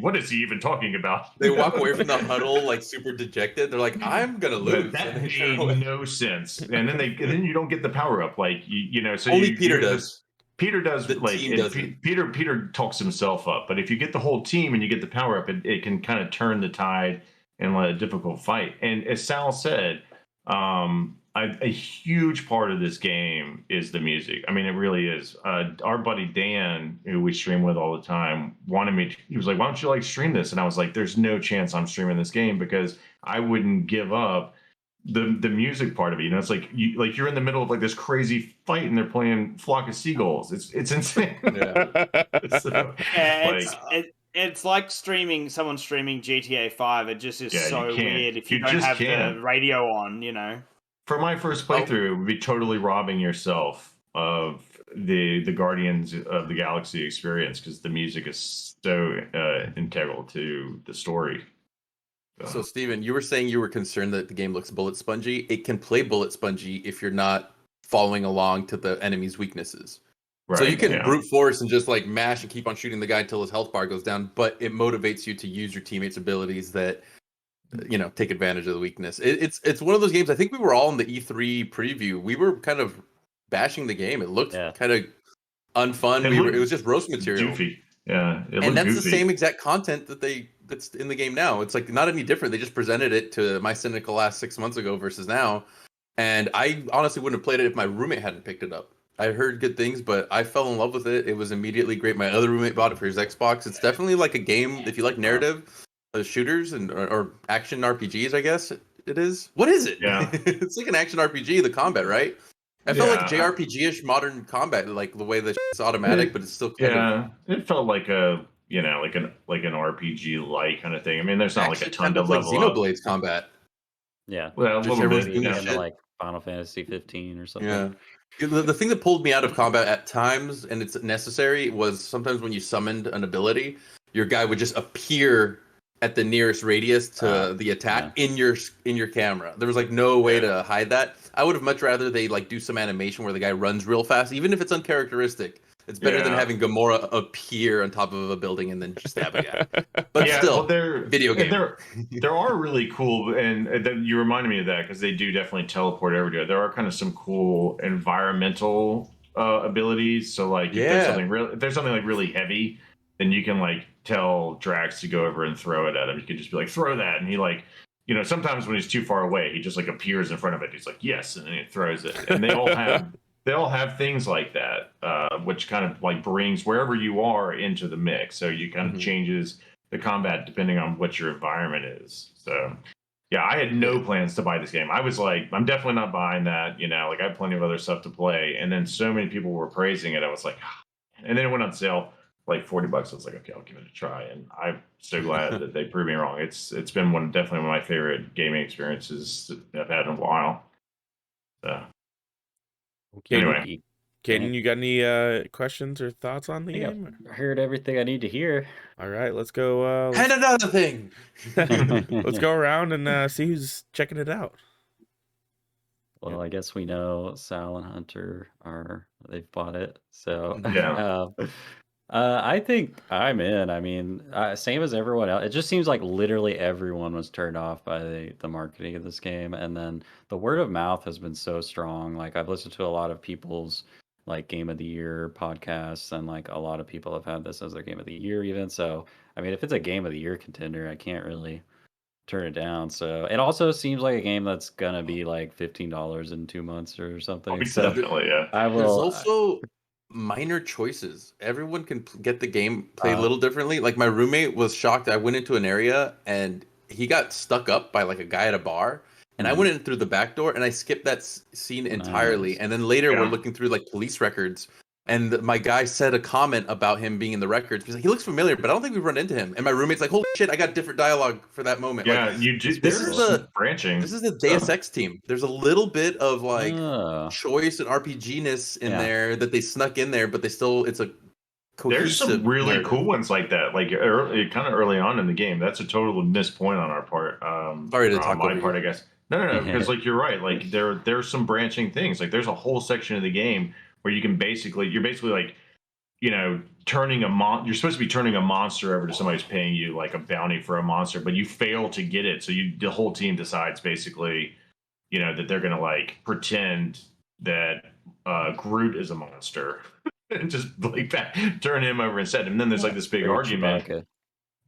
what is he even talking about? They walk away from the huddle like super dejected. They're like, I'm gonna lose. That made no sense. And then you don't get the power up. Like so only Peter does. Peter does, the like team doesn't. Peter talks himself up, but if you get the whole team and you get the power up, it can kind of turn the tide in a difficult fight. And as Sal said, a huge part of this game is the music. I mean, it really is. Our buddy Dan, who we stream with all the time, wanted me. He was like, "Why don't you stream this?" And I was like, "There's no chance I'm streaming this game because I wouldn't give up the music part of it. It's like you're in the middle of this crazy fight and they're playing Flock of Seagulls. It's insane." It's like someone streaming GTA 5. It just is so weird if you don't have the radio on, For my first playthrough, it would be totally robbing yourself of the Guardians of the Galaxy experience because the music is so integral to the story. So, Steven, you were saying you were concerned that the game looks bullet spongy. It can play bullet spongy if you're not following along to the enemy's weaknesses. Right, so you can brute force and just mash and keep on shooting the guy until his health bar goes down, but it motivates you to use your teammates' abilities that take advantage of the weakness. It's one of those games. I think we were all in the E3 preview. We were kind of bashing the game. It looked kind of unfun. It was just roast material. Goofy. Yeah, and that's the same exact content that's in the game now. It's not any different. They just presented it to my cynical ass 6 months ago versus now. And I honestly wouldn't have played it if my roommate hadn't picked it up. I heard good things, but I fell in love with it. It was immediately great. My other roommate bought it for his Xbox. It's definitely like a game if you like narrative shooters or action RPGs. I guess it is. What is it? Yeah, it's like an action RPG. The combat, right? I felt like JRPG-ish modern combat, like the way that it's automatic, but it's still kind of. It felt like an RPG like kind of thing. I mean, there's not a ton to level up. Xenoblade's combat. Yeah, well, a little bit. Like Final Fantasy 15 or something. Yeah. The thing that pulled me out of combat at times, and it's necessary, was sometimes when you summoned an ability, your guy would just appear at the nearest radius to the attack in your camera. There was no way to hide that. I would have much rather they do some animation where the guy runs real fast, even if it's uncharacteristic. It's better than having Gamora appear on top of a building and then just stab a guy. But still, video game. There are really cool, and you reminded me of that because they do definitely teleport everywhere. There are kind of some cool environmental abilities. So if there's something really heavy, then you can tell Drax to go over and throw it at him. You can just be throw that, and he sometimes when he's too far away, he just appears in front of it. He's like, yes, and then he throws it. And they all have things like that, which kind of brings wherever you are into the mix. So you kind of changes the combat depending on what your environment is. So yeah, I had no plans to buy this game. I was like, I'm definitely not buying that. I have plenty of other stuff to play. And then so many people were praising it. I was like, and then it went on sale $40. I was like, okay, I'll give it a try. And I'm so glad that they proved me wrong. It's been definitely one of my favorite gaming experiences that I've had in a while. So. Okay, anyway, Caden, you got any questions or thoughts on the game? I heard everything I need to hear. All right, let's go. And another thing. Let's go around and see who's checking it out. Well, I guess we know Sal and Hunter they've bought it. So I think I'm in. I mean, same as everyone else. It just seems like literally everyone was turned off by the marketing of this game. And then the word of mouth has been so strong. I've listened to a lot of people's Game of the Year podcasts, and a lot of people have had this as their Game of the Year even. So, I mean, if it's a Game of the Year contender, I can't really turn it down. So it also seems like a game that's going to be $15 in 2 months or something. So definitely, yeah. I will. There's also minor choices. Everyone can get the game played a little differently. My roommate was shocked. I went into an area and he got stuck up by a guy at a bar, and I went in through the back door and I skipped that scene entirely. Nice. And then later we're looking through police records, and my guy said a comment about him being in the records. He's like, he looks familiar, but I don't think we've run into him. And my roommate's like, holy shit, I got different dialogue for that moment. Yeah, you just this is the branching. This is the Deus Ex team. There's a little bit of choice and RPG-ness in there that they snuck in there, but it's a cohesive. There's some really narrative. cool ones like that, like kind of early on in the game. That's a total missed point on our part. Sorry to or talk on my over part, you. I guess. No, because like you're right. Like there's some branching things. Like there's a whole section of the game where you're basically like, turning you're supposed to be turning a monster over to somebody who's paying you like a bounty for a monster, but you fail to get it. So the whole team decides basically, that they're going to like pretend that Groot is a monster and just like turn him over instead. And then there's like this big Very argument. Chewbacca.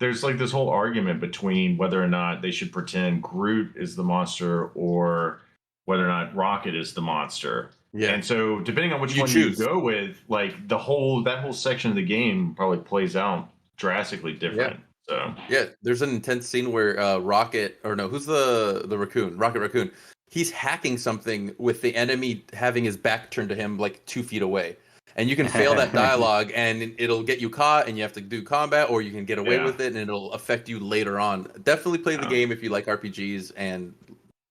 There's like this whole argument between whether or not they should pretend Groot is the monster or whether or not Rocket is the monster. Yeah. And so depending on which You one choose. you go with, like that whole section of the game probably plays out drastically different. So Yeah, there's an intense scene where Rocket, or no, who's the raccoon? Rocket Raccoon. He's hacking something with the enemy having his back turned to him like 2 feet away. And you can fail that dialogue and it'll get you caught and you have to do combat, or you can get away with it and it'll affect you later on. Definitely play the game if you like RPGs and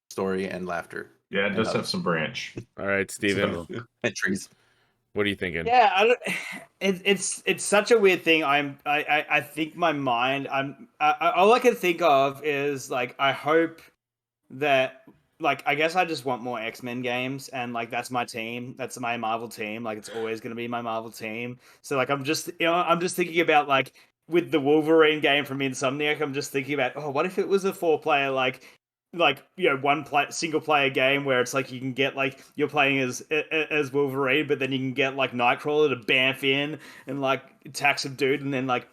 story and laughter. Yeah, it does have some branch. All right, Steven. Entries. What are you thinking? Yeah, it's such a weird thing. I think my mind. All I can think of is like I hope that like I guess I just want more X-Men games, and like that's my team. That's my Marvel team. Like it's always gonna be my Marvel team. So like I'm just thinking about like with the Wolverine game from Insomniac. I'm just thinking about what if it was a 4-player single player game where it's like you can get like you're playing as Wolverine, but then you can get like Nightcrawler to bamf in and like attack some dude and then like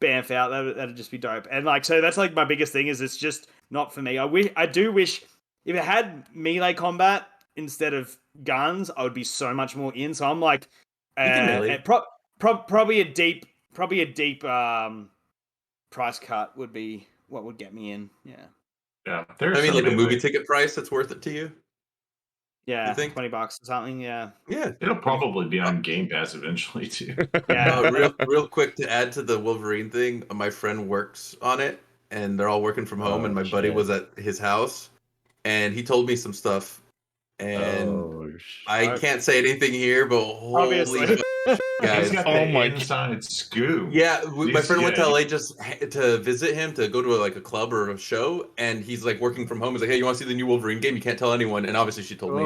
bamf out. That'd just be dope. And like so that's like my biggest thing is it's just not for me. I do wish if it had melee combat instead of guns, I would be so much more in. So I'm like probably a deep price cut would be what would get me in. Yeah, I mean, like a movie ticket price that's worth it to you. Yeah, you think? $20 or something. Yeah, it'll probably be on Game Pass eventually too. Yeah. Real quick to add to the Wolverine thing, my friend works on it, and they're all working from home. And my buddy was at his house, and he told me some stuff, and I can't say anything here, but Obviously. guys, He's got the inside scoop. Yeah, my friend went to LA just to visit him, to go to a club or a show, and he's like working from home. He's like, "Hey, you want to see the new Wolverine game? You can't tell anyone." And obviously, she told me.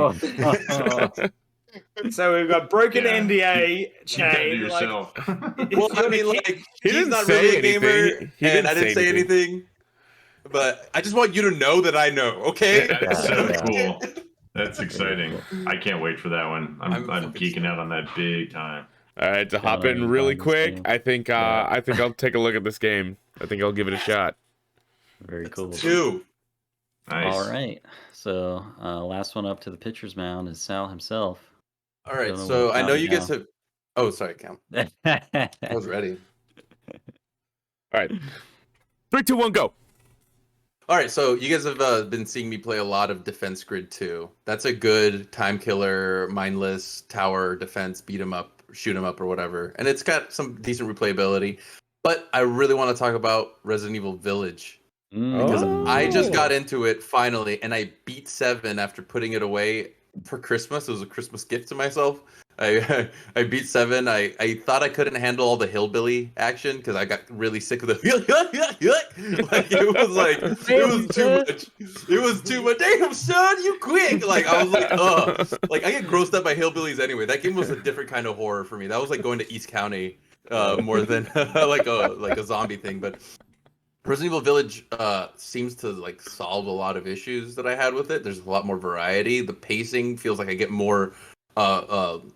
So we've got broken NDA chain. Yourself. Well, I mean, like he's not say really a anything. gamer, and I didn't say anything. But I just want you to know that I know. Okay, that's so cool. That's exciting. I can't wait for that one. I'm geeking out on that big time. All right, to hop in really quick, I think I'll take a look at this game. I think I'll give it a shot. Very cool. 2. Nice. All right. So last one up to the pitcher's mound is Sal himself. All right. So I know you guys have. Oh, sorry, Cam. I was ready. All right. 3, 2, 1, go. All right, so you guys have been seeing me play a lot of Defense Grid 2. That's a good time killer, mindless tower defense, beat 'em up, shoot 'em up, or whatever. And it's got some decent replayability. But I really want to talk about Resident Evil Village. Because I just got into it finally, and I beat 7 after putting it away for Christmas. It was a Christmas gift to myself. I beat 7. I thought I couldn't handle all the hillbilly action because I got really sick of the like it was too much. It was too much. Damn, son, you quick. Like I was like, like I get grossed up by hillbillies anyway. That game was a different kind of horror for me. That was like going to East County more than like a zombie thing. But Resident Evil Village seems to like solve a lot of issues that I had with it. There's a lot more variety. The pacing feels like I get more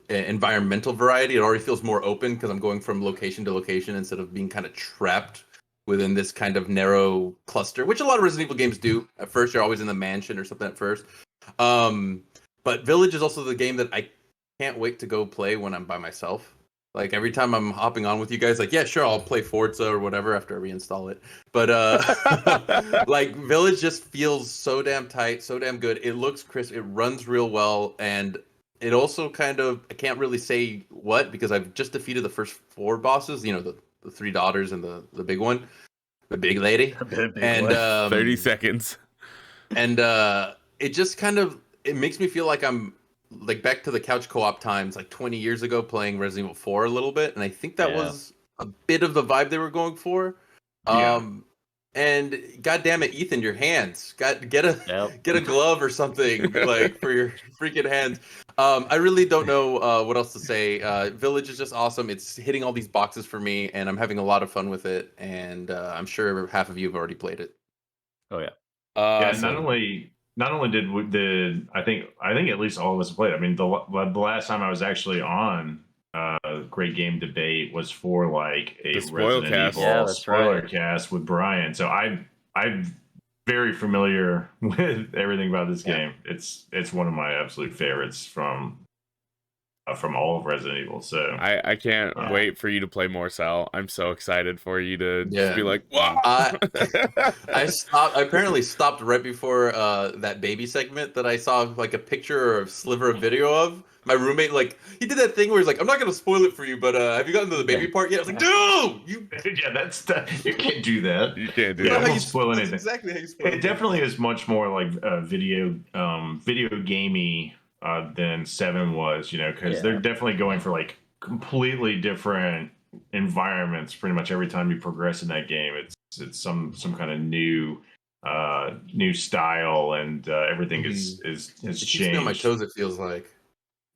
environmental variety. It already feels more open because I'm going from location to location instead of being kind of trapped within this kind of narrow cluster, which a lot of Resident Evil games do. At first, you're always in the mansion or something at first. But Village is also the game that I can't wait to go play when I'm by myself. Like every time I'm hopping on with you guys, like, yeah, sure, I'll play Forza or whatever after I reinstall it. But like Village just feels so damn tight, so damn good. It looks crisp, it runs real well, and it also kind of, I can't really say what because I've just defeated the first 4 bosses, you know, the 3 daughters and the big one, the big lady. And 30 seconds. And it just kind of, it makes me feel like I'm like back to the couch co-op times, like 20 years ago, playing Resident Evil 4 a little bit, and I think that was a bit of the vibe they were going for. And God damn it, Ethan, your hands. Get a glove or something like for your freaking hands. I really don't know what else to say. Village is just awesome. It's hitting all these boxes for me, and I'm having a lot of fun with it. And I'm sure half of you have already played it. Oh yeah. Yeah. Not only did I think at least all of us played. I mean, the last time I was actually on Great Game Debate was for like a Resident Evil spoiler cast with Brian. So I'm very familiar with everything about this game. It's one of my absolute favorites from all of Resident Evil. So I can't wait for you to play more, Sal. I'm so excited for you to just be like, wow. I apparently stopped right before that baby segment that I saw like a picture or a sliver of video of. My roommate, like, he did that thing where he's like, I'm not gonna spoil it for you, but have you gotten to the baby part yet? I was like, dude, you you can't do that. You can't do that. Don't spoil anything. That's exactly how you spoil it. It definitely is much more like video gamey than 7 was, because they're definitely going for like completely different environments pretty much every time you progress in that game. It's some kind of new style, and everything has changed. Keeps me on my toes, it feels like.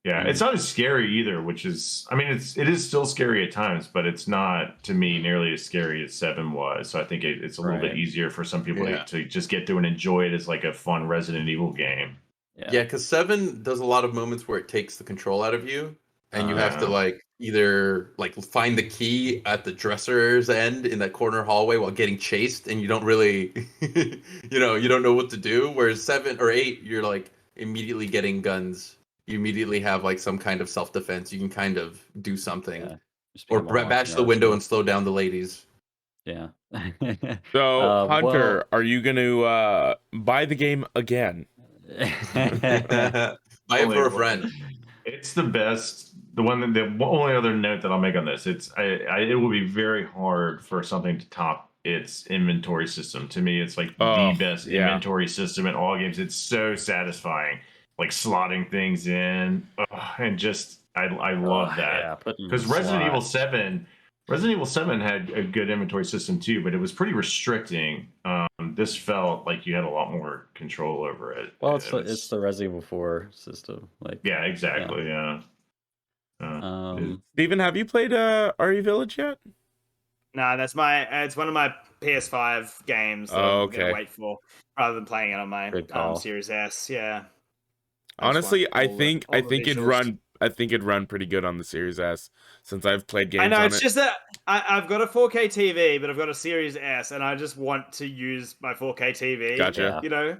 Yeah, it's not as scary either, which is, I mean, it is still scary at times, but it's not, to me, nearly as scary as 7 was. So I think it's a little bit easier for some people to just get through and enjoy it as like a fun Resident Evil game. Yeah, because 7 does a lot of moments where it takes the control out of you, and you have to like either like find the key at the dresser's end in that corner hallway while getting chased, and you don't really, you don't know what to do. Whereas 7 or 8, you're like immediately getting guns. You immediately have like some kind of self-defense. You can kind of do something, or bash the window and slow down the ladies. Yeah. So Hunter, are you going to buy the game again? Buy it for a friend. It's the best. The only other note that I'll make on this, it will be very hard for something to top its inventory system. To me, it's like the best inventory system in all games. It's so satisfying. Like slotting things in, and just I love that, because Resident Evil 7 had a good inventory system too, but it was pretty restricting. This felt like you had a lot more control over it. Well, it's the Resident Evil 4 system, like exactly. Steven, have you played RE Village yet? No, it's one of my PS5 games that I'm gonna wait for, rather than playing it on my Series S. Yeah. Honestly, I think it'd run pretty good on the Series S, since I've played games. I know it's just that I've got a 4K TV, but I've got a Series S, and I just want to use my 4K TV. Gotcha. Yeah.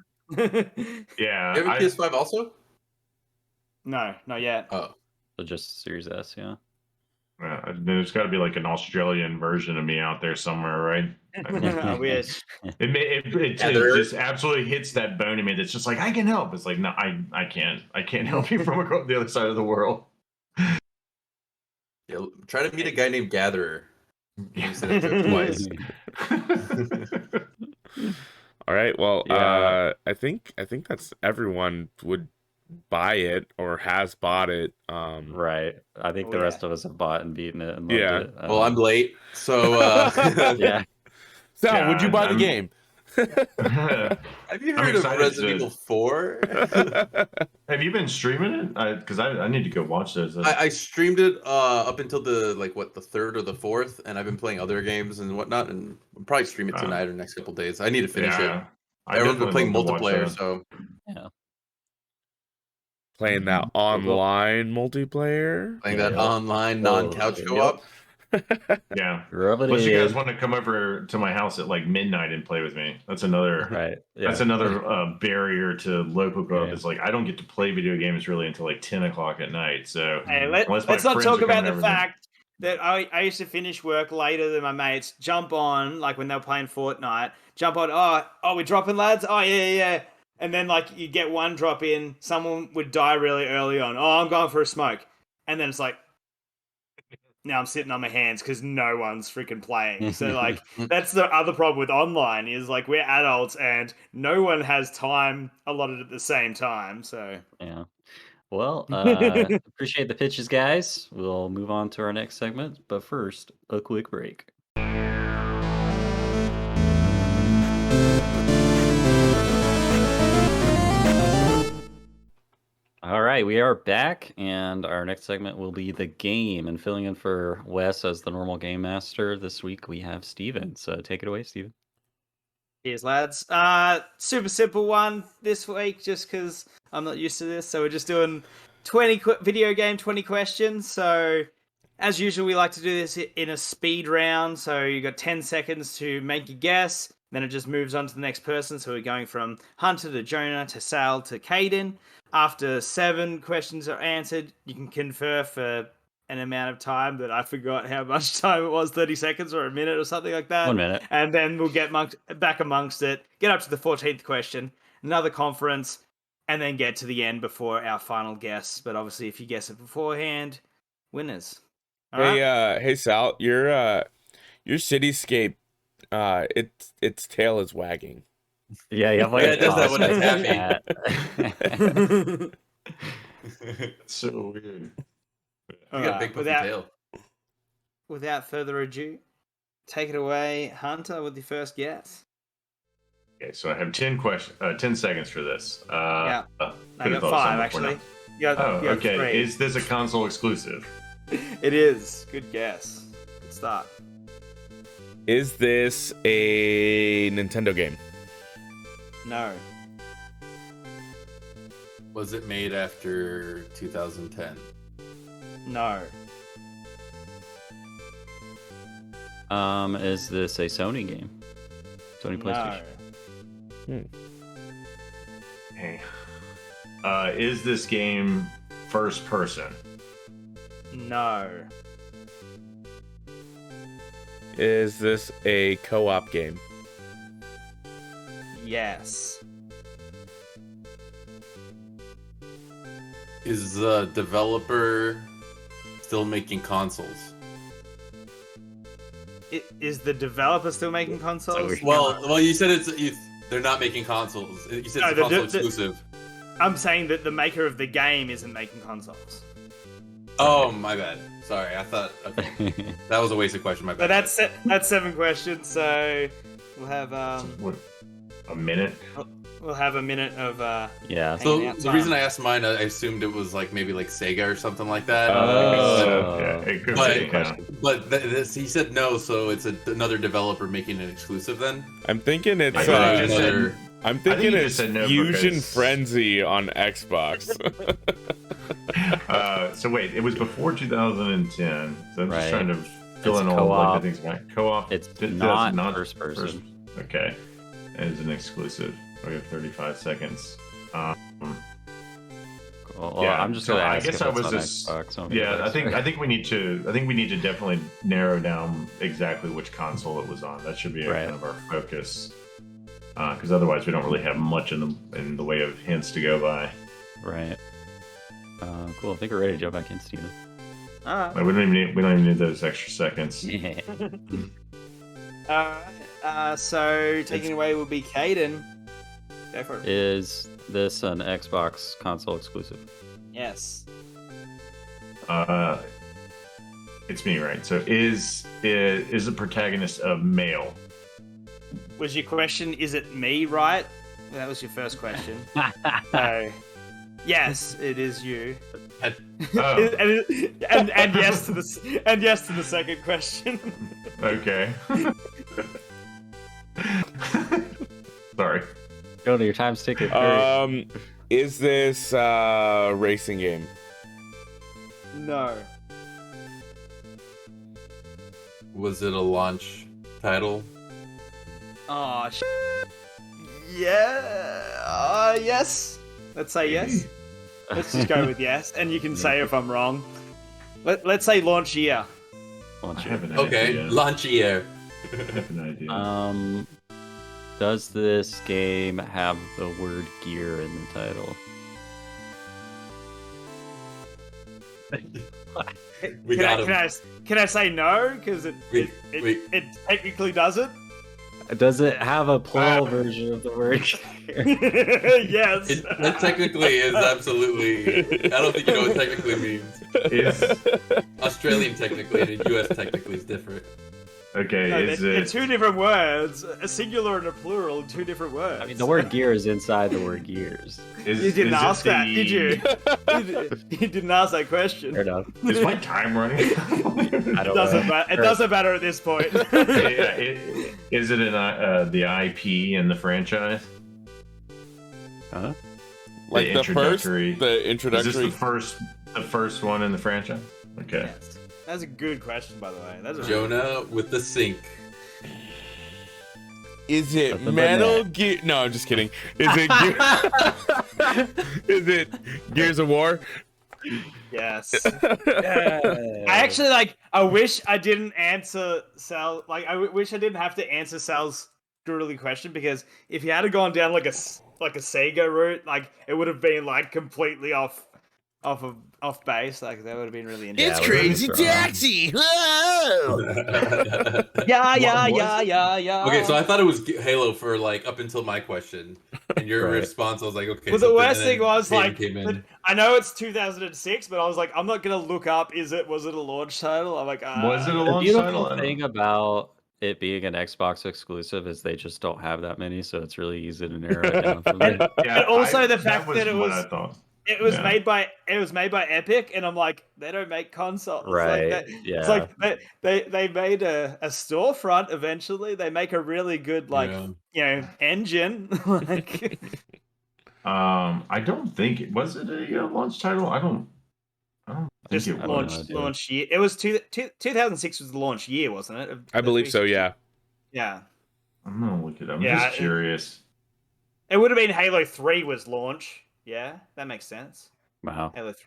You have a PS5 also? No, not yet. Oh, so just Series S, yeah. There's got to be like an Australian version of me out there somewhere, right? I wish. It just absolutely hits that bone in me. That's just like, I can help. It's like, no, I can't help you from the other side of the world. Yeah, try to meet a guy named Gatherer. You said it twice. All right. Well, I think that's everyone would buy it or has bought it. Right. I think the rest of us have bought and beaten it and loved it. Well, I'm late, so yeah. Sal, would you buy the game? Have you heard of Resident Evil 4? Have you been streaming it? Because I need to go watch this. I streamed it up until the 3rd or the 4th, and I've been playing other games and whatnot, and I'll probably stream it tonight or next couple days. I need to finish it. Everyone's been playing multiplayer, so yeah. Playing that online multiplayer? Playing that online non-couch co-op? Yeah. Unless you guys want to come over to my house at like midnight and play with me. That's another that's another barrier to local co-op. It's like I don't get to play video games really until like 10 o'clock at night. So let's not talk about the fact that I used to finish work later than my mates, jump on, like when they were playing Fortnite, jump on, oh, we're dropping, lads? Oh, yeah. And then, like, you get one drop in, someone would die really early on. Oh, I'm going for a smoke. And then it's like, now I'm sitting on my hands because no one's freaking playing. So, like, that's the other problem with online is, like, we're adults and no one has time allotted at the same time. So, yeah. Well, appreciate the pitches, guys. We'll move on to our next segment, but first, a quick break. All right, we are back, and our next segment will be the game. And filling in for Wes as the normal game master this week, we have Steven. So take it away, Steven. Cheers, lads. Super simple one this week, just because I'm not used to this. So we're just doing 20 video game, 20 questions. So as usual, we like to do this in a speed round. So you got 10 seconds to make a guess. Then it just moves on to the next person. So we're going from Hunter to Jonah to Sal to Caden. After 7 questions are answered, you can confer for an amount of time that I forgot how much time it was, 30 seconds or a minute or something like that. 1 minute. And then we'll get back amongst it, get up to the 14th question, another conference, and then get to the end before our final guess. But obviously, if you guess it beforehand, winners. All right? Hey Sal, your cityscape, its tail is wagging. Yeah, you have like it does that when it's happy. It's so weird. You got a big puffy tail. Without further ado, take it away, Hunter, with the first guess. Okay, so I have 10 seconds for this. Yeah. I could have got thought 5, some before actually. now. You got Okay. 3. Is this a console exclusive? It is. Good guess. Good start. Is this a Nintendo game? No. Was it made after 2010? No. Is this a Sony game? Sony PlayStation? No. Hey. Is this game first person? No. Is this a co-op game? Yes. Is the developer still making consoles? Is the developer still making consoles? Well, you said they're not making consoles. You said it's a console exclusive. I'm saying that the maker of the game isn't making consoles. Oh, my bad. Sorry, I thought that was a wasted question. My bad. But that's 7 questions, so we'll have What, a minute? we'll have a minute of Yeah. So hanging out the time. reason I asked mine, I assumed it was like maybe like Sega or something like that. Yeah, it could But- be. Yeah. But he said no, so it's another developer making an exclusive then. I'm thinking it's. I thought you just said- Another. I'm I think thinking you it's just said no Fusion because- Frenzy on Xbox. So wait, it was before 2010. So I'm Right. just trying to fill It's in all like co-op. the things back. Co-op. It's That's not first person. Okay, it is an exclusive. We have 35 seconds. Well, Yeah, I'm just so gonna I ask guess if I it's was on just- Xbox. Yeah, I think we need to definitely narrow down exactly which console it was on. That should be Right. kind of our focus. Because otherwise we don't really have much in the way of hints to go by. Right. Cool. I think we're ready to jump back in, Steven. Alright. Like, we don't even need those extra seconds. Yeah. Alright. So taking away will be Caden. Go for it. Is this an Xbox console exclusive? Yes. It's me, right? So is the protagonist a male? Was your question, is it me, right? That was your first question. So, yes, it is you. Oh. and yes to the second question. Okay. Sorry. Go to your time's ticking. Is this a racing game? No. Was it a launch title? Oh, yeah. Yes. Let's say yes. Let's just go with yes, and you can say if I'm wrong. Let's say launch year. I have an Okay, idea. launch year. I have an idea. Does this game have the word gear in the title? We got him. Can I say no? Because it Wait. technically doesn't. Does it have a plural version of the word? Yes. It technically is absolutely. I don't think you know what technically means. Is Australian technically and US technically is different. okay. No, Is they're it? two different words. A singular and a plural, two different words. I mean, the word gear is inside the word gears. Is, You didn't is it ask that, the- did you? You didn't ask that question. Fair enough. Is my time running? I don't Doesn't know. it doesn't matter at this point. Is it the IP in the franchise? Huh? Like the first, introductory. the Is introductory. this the first one in the franchise? Okay. Yes. That's a good question, by the way. That's a Jonah with the sink. Is it Nothing but Metal that. Gear? No, I'm just kidding. Is it? Is it Gears of War? Yes. I actually I wish I didn't answer Sal. Like, I wish I didn't have to answer Sal's squirrely question, because if he had gone down like a Sega route, like it would have been like completely off base. Like that would have been really interesting. It's Crazy Taxi. Yeah. Okay, so I thought it was Halo for like up until my question, and your Right. response, I was like, okay. Well, the worst thing was Hayden like, came in. I know it's 2006, but I was like, I'm not gonna look up. Was it a launch title? I'm like, Was it a The launch beautiful title? I don't thing about it being an Xbox exclusive is they just don't have that many, so it's really easy to narrow it down from there. Yeah, And also the fact that it what was- I thought. It was Yeah. made by Epic, and I'm like, they don't make consoles. Right, Like, yeah. It's like they made a storefront eventually. They make a really good engine. Like, I don't think it was it a launch title. I don't think just it don't was. know. launch year. It was 2006 was the launch year, wasn't it? I believe so. Yeah. Yeah. I'm gonna look it up. I'm Yeah, just curious. It would have been Halo 3 was launch. Yeah, that makes sense. Wow. Halo 3.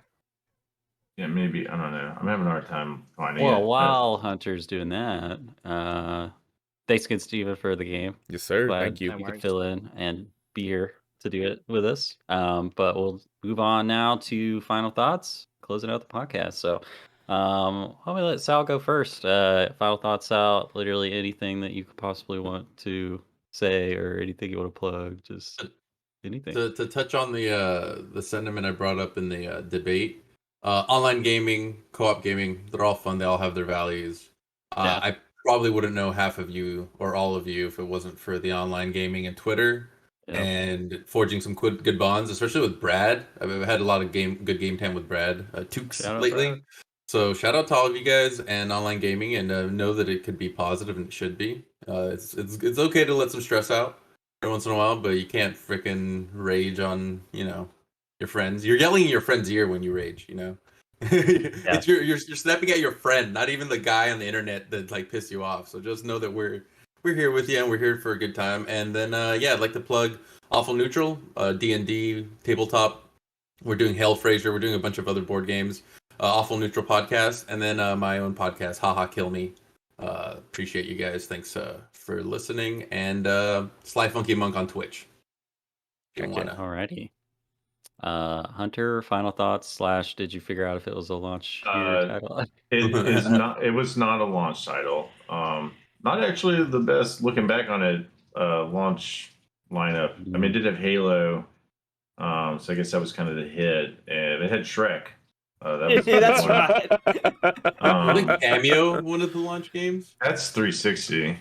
Yeah, maybe I don't know. I'm having a hard time finding Well, it. while Hunter's doing that, thanks again, Steven, for the game. Yes, sir. Glad Thank you. No you could worries. fill in and be here to do it with us. But we'll move on now to final thoughts, closing out the podcast. So, let me let Sal go first. Final thoughts, Sal. Literally anything that you could possibly want to say or anything you want to plug, just anything. To touch on the sentiment I brought up in the debate, online gaming, co-op gaming, they're all fun. They all have their values. Yeah. I probably wouldn't know half of you or all of you if it wasn't for the online gaming and Twitter Yeah. and forging some good bonds, especially with Brad. I've had a lot of good game time with Brad Tukes Shout out, lately. Brad. So shout out to all of you guys and online gaming, and know that it could be positive and it should be. It's okay to let some stress out every once in a while, but you can't freaking rage on your friends. You're yelling in your friend's ear when you rage. It's you're snapping at your friend, not even the guy on the internet that like pissed you off. So just know that we're here with you and we're here for a good time. And then I'd like to plug Awful Neutral, D&D tabletop. We're doing Hail Fraser. We're doing a bunch of other board games. Awful Neutral podcast, and then my own podcast, Haha Kill Me. Appreciate you guys. Thanks for listening. And Sly Funky Monk on Twitch. If you wanna. Alrighty. Hunter, final thoughts / did you figure out if it was a launch year title? It is not. It was not a launch title. Not actually the best. Looking back on it, launch lineup. I mean, it did have Halo. So I guess that was kind of the hit. And it had Shrek. That was Yeah, that's one. right. I think Cameo one of the launch games. That's 360.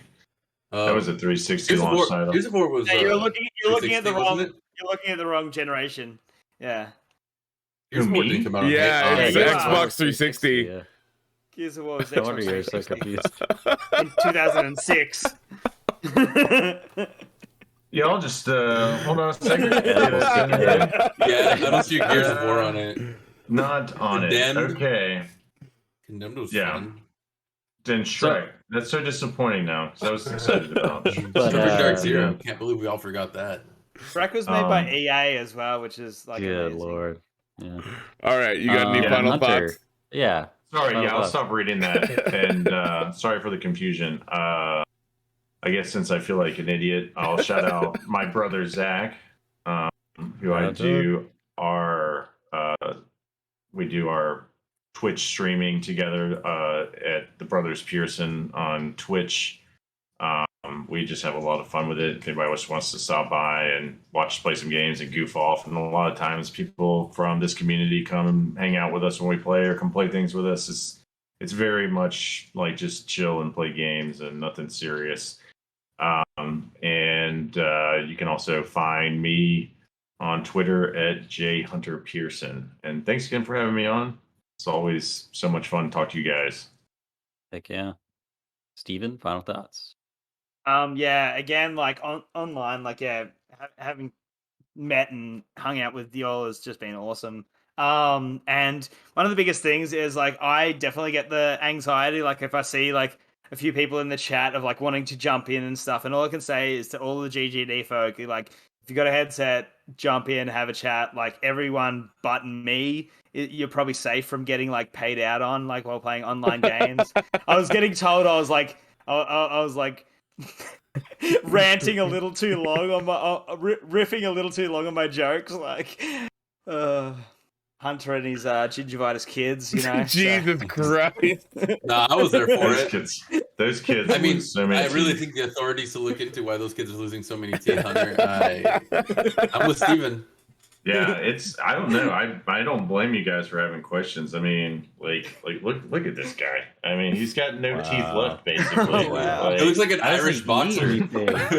That was a 360 Gears of launch War, title. Gears of War was. Yeah, you're looking at the 360, wasn't it? You're looking at the wrong generation. Yeah. Gears of War Me? didn't come out on Yeah, it's Halo. Xbox 360. Yeah. Gears of War was No wonder Xbox you're so 360 confused. in 2006. Yeah, I'll just hold on a second. Yeah, I don't see Gears of War on it. Not on Condemned? it. Okay. Condemned was Yeah. fun. Then Shrek. That's so disappointing now because I was excited about it. But, Perfect Dark yeah. Zero. Can't believe we all forgot that. Shrek was made by Um, EA as well, which is like Good amazing. lord. Yeah. All right, you got any Yeah, final Hunter. thoughts? Yeah. Sorry, Oh, yeah, I'll wow. stop reading that. And sorry for the confusion. I guess since I feel like an idiot, I'll shout out my brother Zach, who I Shout out to do our we do our Twitch streaming together at the Brothers Pearson on Twitch. We just have a lot of fun with it. If anybody wants to stop by and watch us play some games and goof off, and a lot of times people from this community come and hang out with us when we play or come play things with us. It's very much like just chill and play games and nothing serious. And you can also find me on Twitter at jhunterpearson. And thanks again for having me on. It's always so much fun to talk to you guys. Heck yeah. Steven, final thoughts? Yeah, again, like online, like, yeah, having met and hung out with Diol has just been awesome. And one of the biggest things is, like, I definitely get the anxiety, like, if I see, like, a few people in the chat of, like, wanting to jump in and stuff, and all I can say is to all the GGD folk, like, if you got a headset, jump in, have a chat. Like, everyone but me, you're probably safe from getting, like, paid out on, like, while playing online games. I was getting told I was like ranting a little too long on my riffing a little too long on my jokes, like Hunter and his gingivitis kids, you know. Jesus Christ! Nah, I was there for it. Those kids. I mean, so many I really teeth. think the authorities to look into why those kids are losing so many teeth, Hunter. I'm with Steven. Yeah, I don't know. I don't blame you guys for having questions. I mean, like look at this guy. I mean, he's got no teeth left, basically. Oh, wow. He looks like an Irish boxer. But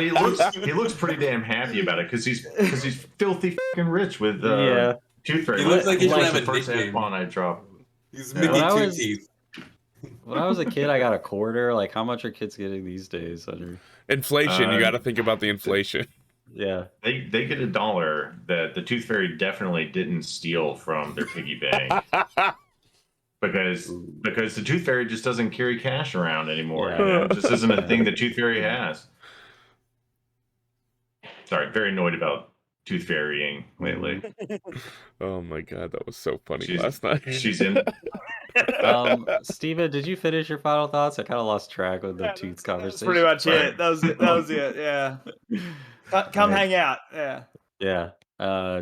he looks pretty damn happy about it because he's filthy fucking rich with Tooth Fairy. He looks like he should That's have the a first nickname. F-bomb I dropped. He's Yeah. Mickey Two Teeth. When I was a kid, I got a quarter. Like, how much are kids getting these days? Inflation. You got to think about the inflation. Yeah. They get $1 that the Tooth Fairy definitely didn't steal from their piggy bank. Because the Tooth Fairy just doesn't carry cash around anymore. Yeah. You know? It just isn't a thing the Tooth Fairy has. Sorry, very annoyed about Tooth Fairying lately. Oh my god, that was so funny last night. She's in. Steven, did you finish your final thoughts? I kind of lost track with the tooth That's conversation. pretty much it. That was it. Yeah. Come hang out. Yeah. Yeah.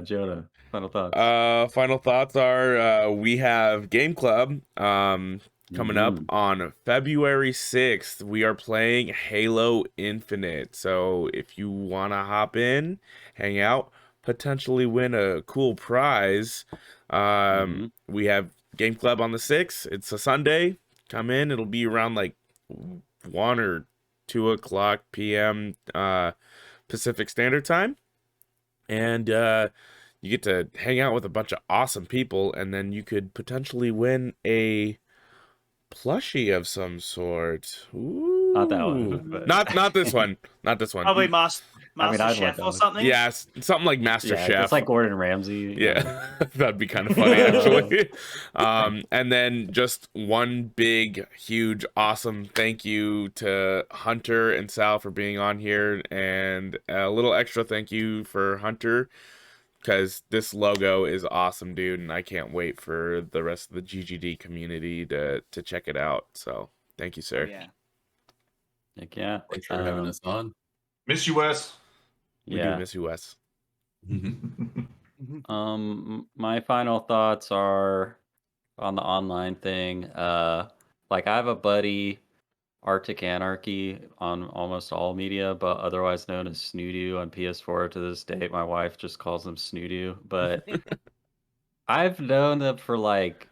Jonah, final thoughts. Final thoughts are we have Game Club coming up on February 6th. We are playing Halo Infinite. So if you want to hop in, hang out, potentially win a cool prize, we have Game Club on the 6th. It's a Sunday. Come in. It'll be around like 1 or 2 o'clock p.m. Pacific Standard Time. And you get to hang out with a bunch of awesome people, and then you could potentially win a plushie of some sort. Ooh. Not that one. But... Not this one. Not this one. Probably Master I'd Chef like or something. Yeah, something like Master Chef. It's like Gordon Ramsay. Yeah, that'd be kind of funny, actually. And then just one big, huge, awesome thank you to Hunter and Sal for being on here, and a little extra thank you for Hunter, because this logo is awesome, dude, and I can't wait for the rest of the GGD community to check it out. So, thank you, sir. Yeah. Heck yeah. Thanks for having us on. Miss you, Wes. We do miss you, Wes. My final thoughts are on the online thing. Like, I have a buddy, Arctic Anarchy, on almost all media, but otherwise known as Snoodoo on PS4 to this day. My wife just calls him Snoodoo, but I've known them for like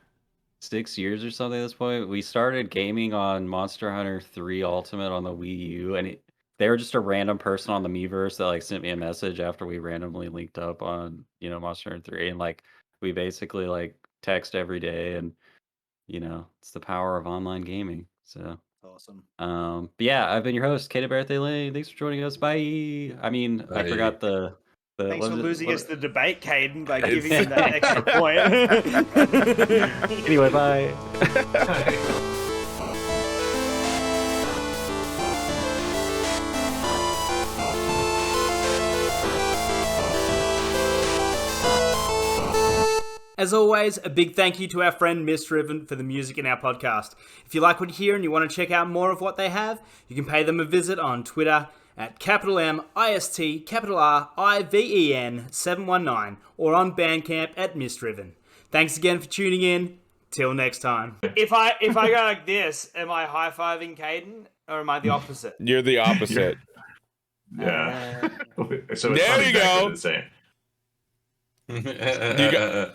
6 years or something at this point. We started gaming on Monster Hunter 3 Ultimate on the Wii U, and they were just a random person on the Miiverse that like sent me a message after we randomly linked up on, Monster Hunter 3, and like we basically like text every day, and it's the power of online gaming. So Awesome. but yeah, I've been your host, Katie Birthday Lane. Thanks for joining us. Bye. I mean, I forgot the Thanks for losing us the debate, Caden, by It's- giving him that extra point. Anyway, bye. As always, a big thank you to our friend Misdriven for the music in our podcast. If you like what you hear and you want to check out more of what they have, you can pay them a visit on Twitter at MIST_RIVEN 719 or on Bandcamp at Misdriven. Thanks again for tuning in. Till next time. If I go like this, am I high-fiving Caden or am I the opposite? You're the opposite. Yeah. So it's There not you exactly go. the same.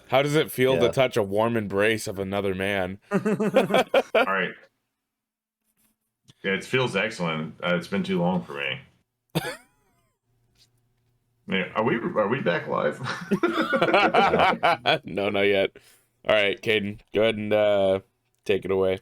How does it feel to Yeah. touch a warm embrace of another man? All right. Yeah, it feels excellent. It's been too long for me. Yeah, are we back live? No, not yet. All right, Caden, go ahead and take it away.